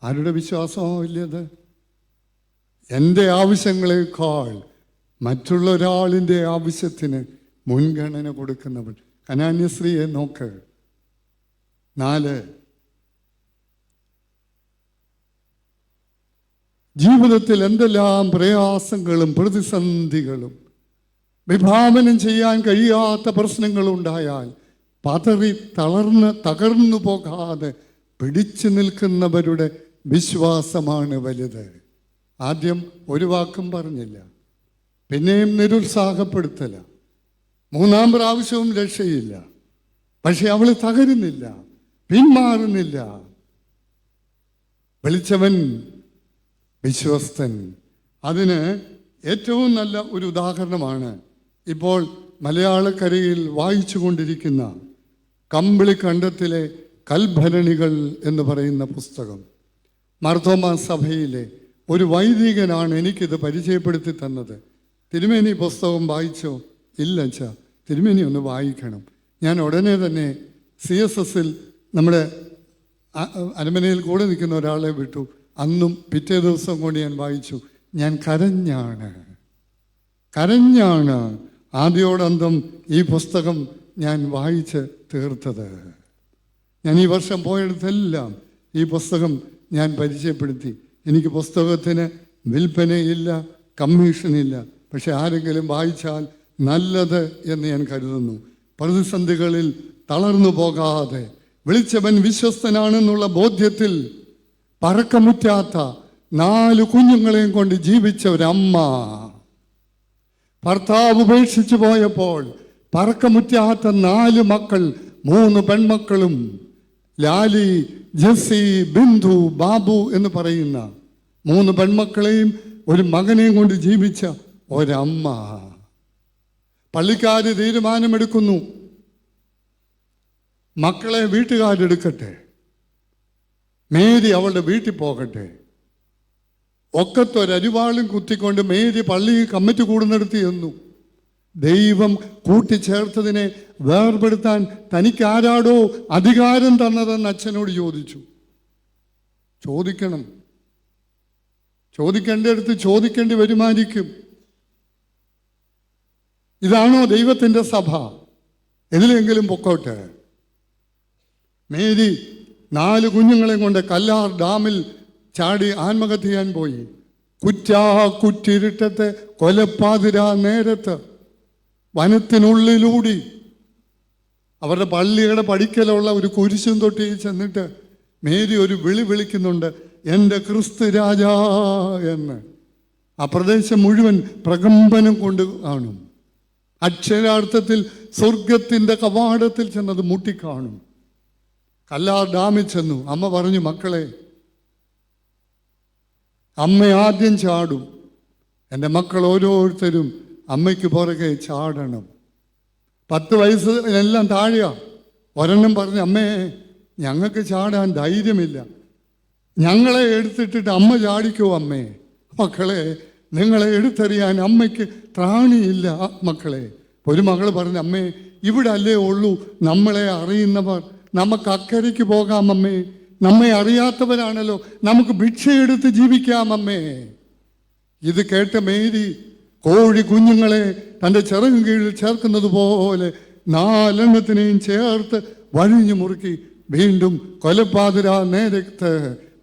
ആരുടെ വിശ്വാസമോ ഇല്ലത്? എൻ്റെ ആവശ്യങ്ങളെക്കാൾ മറ്റുള്ള ഒരാളിൻ്റെ ആവശ്യത്തിന് മുൻഗണന കൊടുക്കുന്നവൾ. കനാന്യസ്ത്രീയെ നോക്ക്. 4 ജീവിതത്തിൽ എന്തെല്ലാം പ്രയാസങ്ങളും പ്രതിസന്ധികളും വിഭാവനം ചെയ്യാൻ കഴിയാത്ത പ്രശ്നങ്ങളുണ്ടായാൽ പതറി തകർന്നു പോകാതെ പിടിച്ചു നിൽക്കുന്നവരുടെ വിശ്വാസമാണ് വലുത്. ആദ്യം ഒരു വാക്കും പറഞ്ഞില്ല, പിന്നെയും നിരുത്സാഹപ്പെടുത്തല, മൂന്നാം പ്രാവശ്യവും രക്ഷയില്ല. പക്ഷെ അവൾ തകരുന്നില്ല, പിന്മാറുന്നില്ല. വിളിച്ചവൻ വിശ്വസ്തൻ. അതിന് ഏറ്റവും നല്ല ഒരു ഉദാഹരണമാണ് ഇപ്പോൾ മലയാളക്കരയിൽ വായിച്ചു കൊണ്ടിരിക്കുന്ന കമ്പിളിക്കണ്ടത്തിലെ കൽഭരണികൾ എന്ന് പറയുന്ന പുസ്തകം. മാർത്തോമാ സഭയിലെ ഒരു വൈദികനാണ് എനിക്കിത് പരിചയപ്പെടുത്തി തന്നത്. തിരുമേനി പുസ്തകം വായിച്ചോ? ഇല്ല അച്ഛാ, തിരുമേനി ഒന്ന് വായിക്കണം. ഞാൻ ഉടനെ തന്നെ CSSൽ നമ്മുടെ അരമനയിൽ കൂടെ നിൽക്കുന്ന ഒരാളെ വിട്ടു. അന്നും പിറ്റേ ദിവസം കൊണ്ട് ഞാൻ വായിച്ചു. ഞാൻ കരഞ്ഞാണ് ആദ്യോടന്തം ഈ പുസ്തകം ഞാൻ വായിച്ച് തീർത്തത്. ഞാൻ ഈ വർഷം പോയിടത്തെല്ലാം ഈ പുസ്തകം ഞാൻ പരിചയപ്പെടുത്തി. എനിക്ക് പുസ്തകത്തിന് വിൽപ്പനയില്ല, കമ്മീഷനില്ല. പക്ഷെ ആരെങ്കിലും വായിച്ചാൽ നല്ലത് എന്ന് ഞാൻ കരുതുന്നു. പ്രതിസന്ധികളിൽ തളർന്നു പോകാതെ വിളിച്ചവൻ വിശ്വസ്തനാണെന്നുള്ള ബോധ്യത്തിൽ പറക്കമുറ്റാത്ത 4 കുഞ്ഞുങ്ങളെയും കൊണ്ട് ജീവിച്ച ഒരമ്മ, ഭർത്താവ് ഉപേക്ഷിച്ചു പോയപ്പോൾ പറക്കമുറ്റാത്ത 4 മക്കൾ, 3 പെൺമക്കളും, ലാലി, ജെസ്സി, ബിന്ദു, ബാബു എന്ന് പറയുന്ന 3 പെൺമക്കളെയും ഒരു മകനെയും കൊണ്ട് ജീവിച്ച ഒരമ്മ. പള്ളിക്കാര് തീരുമാനമെടുക്കുന്നു, മക്കളെ വീട്ടുകാരെടുക്കട്ടെ, മേരി അവളുടെ വീട്ടിൽ പോകട്ടെ. ഒക്കത്തൊരരിവാളും കുത്തിക്കൊണ്ട് മേരി പള്ളി കമ്മിറ്റി കൂടുന്നിടത്ത് ചെന്നു. ദൈവം കൂട്ടിച്ചേർത്തതിനെ വേർപെടുത്താൻ തനിക്കാരാടോ അധികാരം തന്നതെന്ന് അച്ഛനോട് ചോദിച്ചു. ചോദിക്കേണ്ടടുത്ത് ചോദിക്കേണ്ടി വരുമായിരിക്കും. ഇതാണോ ദൈവത്തിൻ്റെ സഭ? എതിലെങ്കിലും പൊക്കോട്ടെ. മേരി 4 കുഞ്ഞുങ്ങളെ കൊണ്ട് കല്ലാർ ഡാമിൽ ചാടി ആത്മഹത്യ ചെയ്യാൻ പോയി. കുറ്റിരുട്ടത്തെ കൊലപ്പാതിരാ നേരത്ത് വനത്തിനുള്ളിലൂടി അവരുടെ പള്ളിയുടെ പടിക്കലുള്ള ഒരു കുരിശും തൊട്ടി ചെന്നിട്ട് മേരി ഒരു വിളിക്കുന്നുണ്ട്, എൻ്റെ ക്രിസ്തു രാജാ എന്ന്. ആ പ്രദേശം മുഴുവൻ പ്രകമ്പനം കൊണ്ട് കാണും. അക്ഷരാർത്ഥത്തിൽ സ്വർഗത്തിൻ്റെ കവാടത്തിൽ ചെന്നത് മുട്ടിക്കാണും. കല്ലാർ ഡാമിൽ ചെന്നു. അമ്മ പറഞ്ഞു, മക്കളെ, അമ്മ ആദ്യം ചാടും, എൻ്റെ മക്കൾ ഓരോരുത്തരും അമ്മയ്ക്ക് പുറകെ ചാടണം. 10 വയസ്സ് എല്ലാം താഴെയാ. ഒരെണ്ണം പറഞ്ഞു, അമ്മേ, ഞങ്ങൾക്ക് ചാടാൻ ധൈര്യമില്ല, ഞങ്ങളെ എടുത്തിട്ടിട്ട് അമ്മ ചാടിക്കോ അമ്മേ. മക്കളെ, നിങ്ങളെ എടുത്തെറിയാൻ അമ്മയ്ക്ക് ത്രാണിയില്ല മക്കളെ. ഒരു മകൾ പറഞ്ഞു, അമ്മേ, ഇവിടെ അല്ലേ ഉള്ളൂ നമ്മളെ അറിയുന്നവർ, നമുക്ക് അക്കരയ്ക്ക് പോകാം അമ്മേ, നമ്മെ അറിയാത്തവരാണല്ലോ, നമുക്ക് ഭിക്ഷയെടുത്ത് ജീവിക്കാം അമ്മേ. ഇത് കേട്ട മേരി കോഴി കുഞ്ഞുങ്ങളെ തൻ്റെ ചിറകും കീഴിൽ ചേർക്കുന്നത് പോലെ 4 എണ്ണത്തിനെയും ചേർത്ത് വഴിഞ്ഞു മുറുക്കി വീണ്ടും കൊലപ്പാതിരാ നേരത്ത്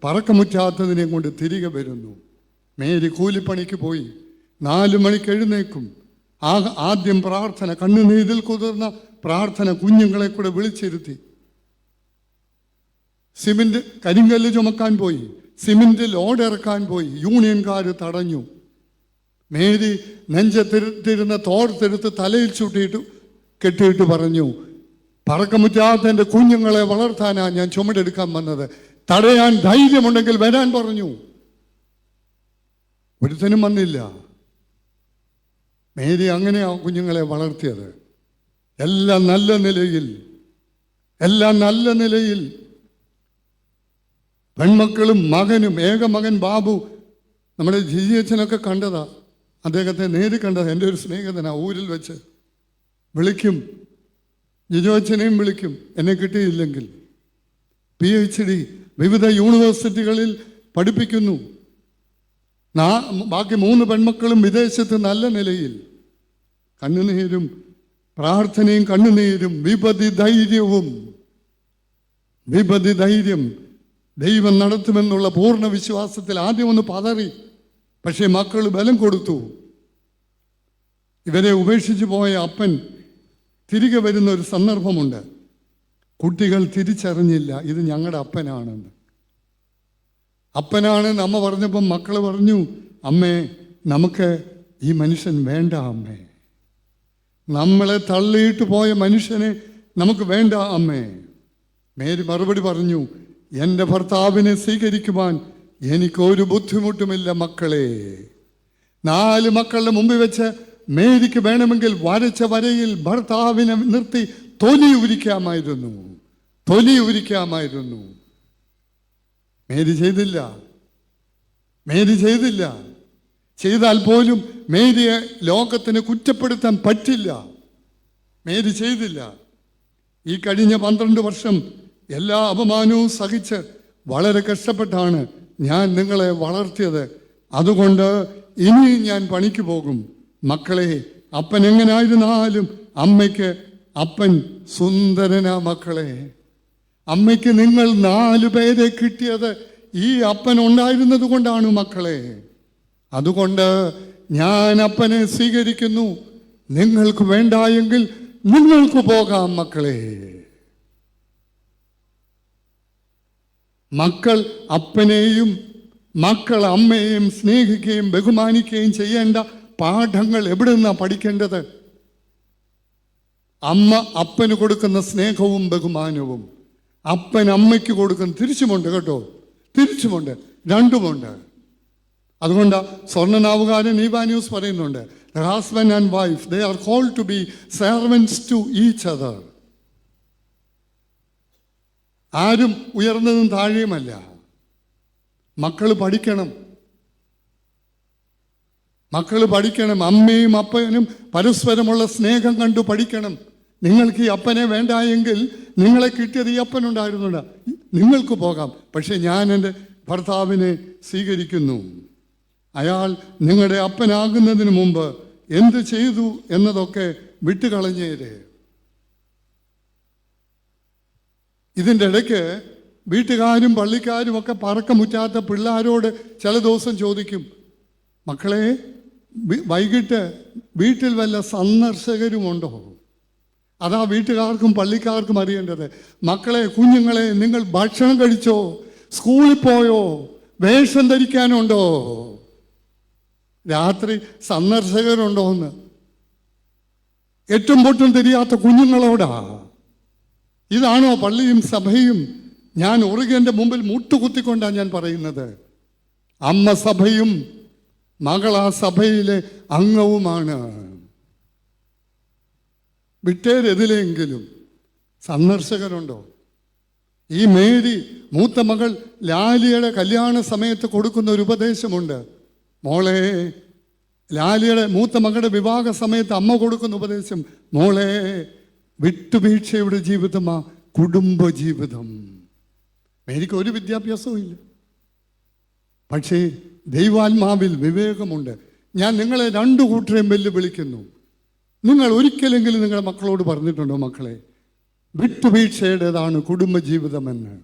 പറക്കമുറ്റാത്തതിനെ കൊണ്ട് തിരികെ വരുന്നു. മേരി കൂലിപ്പണിക്ക് പോയി. 4 മണിക്ക് എഴുന്നേക്കും. ആദ്യം പ്രാർത്ഥന, കണ്ണുനീരിൽ കുതിർന്ന പ്രാർത്ഥന. കുഞ്ഞുങ്ങളെ കൂടെ വിളിച്ചിരുത്തി. സിമെന്റ് കരിങ്കല്ല് ചുമക്കാൻ പോയി, സിമെന്റ് ലോഡ് ഇറക്കാൻ പോയി. യൂണിയൻകാർ തടഞ്ഞു. മേരി നെഞ്ചത്തിരുന്ന തോർത്തെടുത്ത് തലയിൽ കെട്ടിയിട്ട് പറഞ്ഞു, പറക്കമുറ്റാത്ത എൻ്റെ കുഞ്ഞുങ്ങളെ വളർത്താനാ ഞാൻ ചുമടെടുക്കാൻ വന്നത്, തടയാൻ ധൈര്യമുണ്ടെങ്കിൽ വരാൻ പറഞ്ഞു. ഒരുത്തനും വന്നില്ല. മേരി അങ്ങനെയാ കുഞ്ഞുങ്ങളെ വളർത്തിയത്. എല്ലാം നല്ല നിലയിൽ. പെൺമക്കളും മകനും, ഏകമകൻ ബാബു, നമ്മുടെ ജിജിയച്ഛനൊക്കെ കണ്ടതാ, അദ്ദേഹത്തെ നേരിൽ കണ്ടതാ. എൻ്റെ ഒരു സ്നേഹിതനാ, ഊരിൽ വെച്ച് വിളിക്കും, ജിജോച്ചനെയും വിളിക്കും എന്നെ കിട്ടിയില്ലെങ്കിൽ. PhD വിവിധ യൂണിവേഴ്സിറ്റികളിൽ പഠിപ്പിക്കുന്നു. ബാക്കി 3 പെൺമക്കളും വിദേശത്ത് നല്ല നിലയിൽ. കണ്ണുനീരും പ്രാർത്ഥനയും കണ്ണുനീരും വിപതി ധൈര്യം ദൈവം നടത്തുമെന്നുള്ള പൂർണ്ണ വിശ്വാസത്തിൽ ആദ്യം ഒന്ന് പതറി. പക്ഷേ മക്കൾ ബലം കൊടുത്തു. ഇവരെ ഉപേക്ഷിച്ച് പോയ അപ്പൻ തിരികെ വരുന്ന ഒരു സന്ദർഭമുണ്ട്. കുട്ടികൾ തിരിച്ചറിഞ്ഞില്ല ഇത് ഞങ്ങളുടെ അപ്പനാണെന്ന്. അപ്പനാണെന്ന് അമ്മ പറഞ്ഞപ്പം മക്കൾ പറഞ്ഞു, അമ്മേ നമുക്ക് ഈ മനുഷ്യൻ വേണ്ട അമ്മേ, നമ്മളെ തള്ളിയിട്ട് പോയ മനുഷ്യനെ നമുക്ക് വേണ്ട അമ്മേ. മേരി മറുപടി പറഞ്ഞു, എൻ്റെ ഭർത്താവിനെ സ്വീകരിക്കുവാൻ എനിക്കൊരു ബുദ്ധിമുട്ടുമില്ല മക്കളെ. 4 മക്കളുടെ മുമ്പിൽ വെച്ച് മേരിക്ക് വേണമെങ്കിൽ വരച്ച വരയിൽ ഭർത്താവിനെ നിർത്തി തൊലി ഉരിക്കാമായിരുന്നു. മേരി ചെയ്തില്ല. ചെയ്താൽ പോലും മേരിയെ ലോകത്തിന് കുറ്റപ്പെടുത്താൻ പറ്റില്ല. മേരി ചെയ്തില്ല. ഈ കഴിഞ്ഞ 12 വർഷം എല്ലാ അപമാനവും സഹിച്ച് വളരെ കഷ്ടപ്പെട്ടാണ് ഞാൻ നിങ്ങളെ വളർത്തിയത്. അതുകൊണ്ട് ഇനിയും ഞാൻ പണിക്ക് പോകും. മക്കളെ, അപ്പൻ എങ്ങനായിരുന്നാലും അമ്മയ്ക്ക് അപ്പൻ സുന്ദരനാ മക്കളെ. അമ്മയ്ക്ക് നിങ്ങൾ 4 പേരെ കിട്ടിയത് ഈ അപ്പൻ ഉണ്ടായിരുന്നത് കൊണ്ടാണ് മക്കളെ. അതുകൊണ്ട് ഞാൻ അപ്പനെ സ്വീകരിക്കുന്നു. നിങ്ങൾക്ക് വേണ്ട എങ്കിൽ നിങ്ങൾക്ക് പോകാം മക്കളെ. മക്കൾ അപ്പനെയും മക്കൾ അമ്മയെയും സ്നേഹിക്കുകയും ബഹുമാനിക്കുകയും ചെയ്യേണ്ട പാഠങ്ങൾ എവിടെ നിന്നാണ് പഠിക്കേണ്ടത്? അമ്മ അപ്പന് കൊടുക്കുന്ന സ്നേഹവും ബഹുമാനവും അപ്പൻ അമ്മയ്ക്ക് കൊടുക്കുന്ന തിരിച്ചുമുണ്ട് കേട്ടോ, തിരിച്ചുമുണ്ട്, രണ്ടുമുണ്ട്. അതുകൊണ്ട് സ്വർണ്ണനാവുകാരൻ ഈവാന്യൂസ് പറയുന്നുണ്ട്, husband and wife they are called to be servants to each other. ആരും ഉയർന്നതും താഴെയുമല്ല. മക്കൾ പഠിക്കണം. അമ്മയും അപ്പനും പരസ്പരമുള്ള സ്നേഹം കണ്ടു പഠിക്കണം. നിങ്ങൾക്ക് ഈ അപ്പനെ വേണ്ട എങ്കിൽ നിങ്ങളെ കിട്ടിയത് ഈ അപ്പനുണ്ടായിരുന്നുണ്ട്, നിങ്ങൾക്ക് പോകാം. പക്ഷെ ഞാൻ എൻ്റെ ഭർത്താവിനെ സ്വീകരിക്കുന്നു. അയാൾ നിങ്ങളുടെ അപ്പനാകുന്നതിന് മുമ്പ് എന്ത് ചെയ്തു എന്നതൊക്കെ വിട്ടുകളഞ്ഞേരെ. ഇതിൻ്റെ ഇടയ്ക്ക് വീട്ടുകാരും പള്ളിക്കാരും ഒക്കെ പറക്കമുറ്റാത്ത പിള്ളേരോട് ചില ദിവസം ചോദിക്കും, മക്കളെ വൈകിട്ട് വീട്ടിൽ വല്ല സന്ദർശകരുമുണ്ടോ? അതാ വീട്ടുകാർക്കും പള്ളിക്കാർക്കും അറിയേണ്ടത്. മക്കളെ, കുഞ്ഞുങ്ങളെ, നിങ്ങൾ ഭക്ഷണം കഴിച്ചോ? സ്കൂളിൽ പോയോ? വേഷം ധരിക്കാനുണ്ടോ? രാത്രി സന്ദർശകരുണ്ടോ എന്ന് എട്ടും പൊട്ടും തിരിയാത്ത കുഞ്ഞുങ്ങളോടാ. ഇതാണോ പള്ളിയും സഭയും? ഞാൻ ഉറുകൻ്റെ മുമ്പിൽ മുട്ടുകുത്തിക്കൊണ്ടാണ് ഞാൻ പറയുന്നത്. അമ്മ സഭയും മകൾ ആ സഭയിലെ അംഗവുമാണ്. വിട്ടേരെതിലെങ്കിലും സന്ദർശകരുണ്ടോ? ഈ മേരി മൂത്ത മകൾ ലാലിയുടെ കല്യാണ സമയത്ത് കൊടുക്കുന്ന ഒരു ഉപദേശമുണ്ട്. മോളെ, ലാലിയുടെ മൂത്ത മകളുടെ വിവാഹ സമയത്ത് അമ്മ കൊടുക്കുന്ന ഉപദേശം, മോളെ, വിട്ടുവീഴ്ചയുടെ ജീവിതമാ കുടുംബജീവിതം. മേരിക്ക് ഒരു വിദ്യാഭ്യാസവും ഇല്ല, പക്ഷേ ദൈവാത്മാവിൽ വിവേകമുണ്ട്. ഞാൻ നിങ്ങളെ 2 കൂട്ടരെയും വെല്ലുവിളിക്കുന്നു. നിങ്ങൾ ഒരിക്കലെങ്കിലും നിങ്ങളുടെ മക്കളോട് പറഞ്ഞിട്ടുണ്ടോ, മക്കളെ, വിട്ടുവീഴ്ചയുടേതാണ് കുടുംബജീവിതമെന്ന്?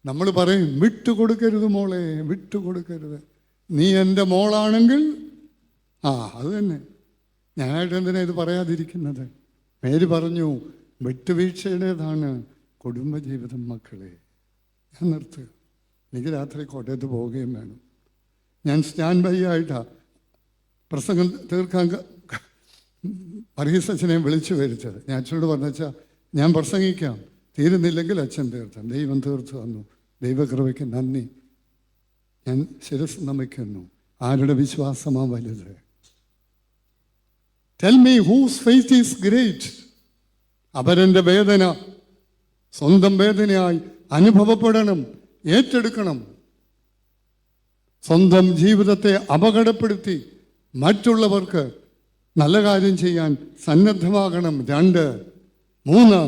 നമ്മൾ പറയും, വിട്ടുകൊടുക്കരുത് മോളെ, വിട്ടുകൊടുക്കരുത്. നീ എൻ്റെ മോളാണെങ്കിൽ അത് തന്നെ. ഞാനായിട്ട് എന്തിനാ ഇത് പറയാതിരിക്കുന്നത്? മേരി പറഞ്ഞു, വിട്ടുവീഴ്ചയുടേതാണ് കുടുംബജീവിതം മക്കളെ. ഞാൻ നിർത്തുക. എനിക്ക് രാത്രി കോട്ടയത്ത് പോവുകയും വേണം. ഞാൻ സ്റ്റാൻഡ് ബൈ ആയിട്ടാണ് പ്രസംഗം തീർക്കാൻ വർഗീസ് അച്ഛനെ വിളിച്ചു വരുത്തത്. ഞാൻ അച്ഛനോട് പറഞ്ഞാൽ ഞാൻ പ്രസംഗിക്കാം, തീരുന്നില്ലെങ്കിൽ അച്ഛൻ തീർത്താം. ദൈവം തീർത്തു തന്നു. ദൈവകൃപയ്ക്ക് നന്ദി. ഞാൻ ശിരസ് നമിക്കുന്നു. ആരുടെ വിശ്വാസമാണ് വലുത്? Tell me whose faith is great. അവരൻ്റെ വേദന സ്വന്തം വേദനയായി അനുഭവപ്പെടണം, ഏറ്റെടുക്കണം. സ്വന്തം ജീവിതത്തെ അപകടപ്പെടുത്തി മറ്റുള്ളവർക്ക് നല്ല കാര്യം ചെയ്യാൻ സന്നദ്ധമാകണം. 2, 3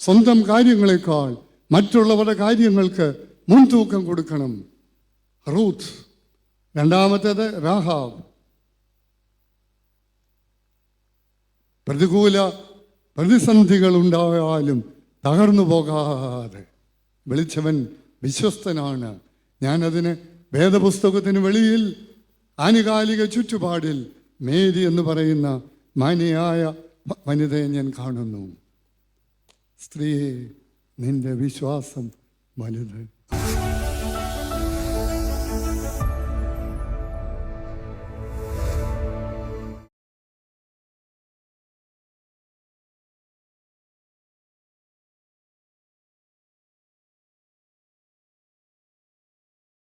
സ്വന്തം കാര്യങ്ങളെക്കാൾ മറ്റുള്ളവരുടെ കാര്യങ്ങൾക്ക് മുൻതൂക്കം കൊടുക്കണം. റൂത്ത്. 2-മത്തേത് രാഹാബ്. പ്രതികൂല പ്രതിസന്ധികൾ ഉണ്ടായാലും തകർന്നു പോകാതെ വിളിച്ചവൻ വിശ്വസ്തനാണ്. ഞാനതിന് വേദപുസ്തകത്തിന് വെളിയിൽ ആനുകാലിക ചുറ്റുപാടിൽ മേരി എന്ന് പറയുന്ന മാന്യയായ വനിതയെ ഞാൻ കാണുന്നു. സ്ത്രീയെ, നിന്റെ വിശ്വാസം വലുത്.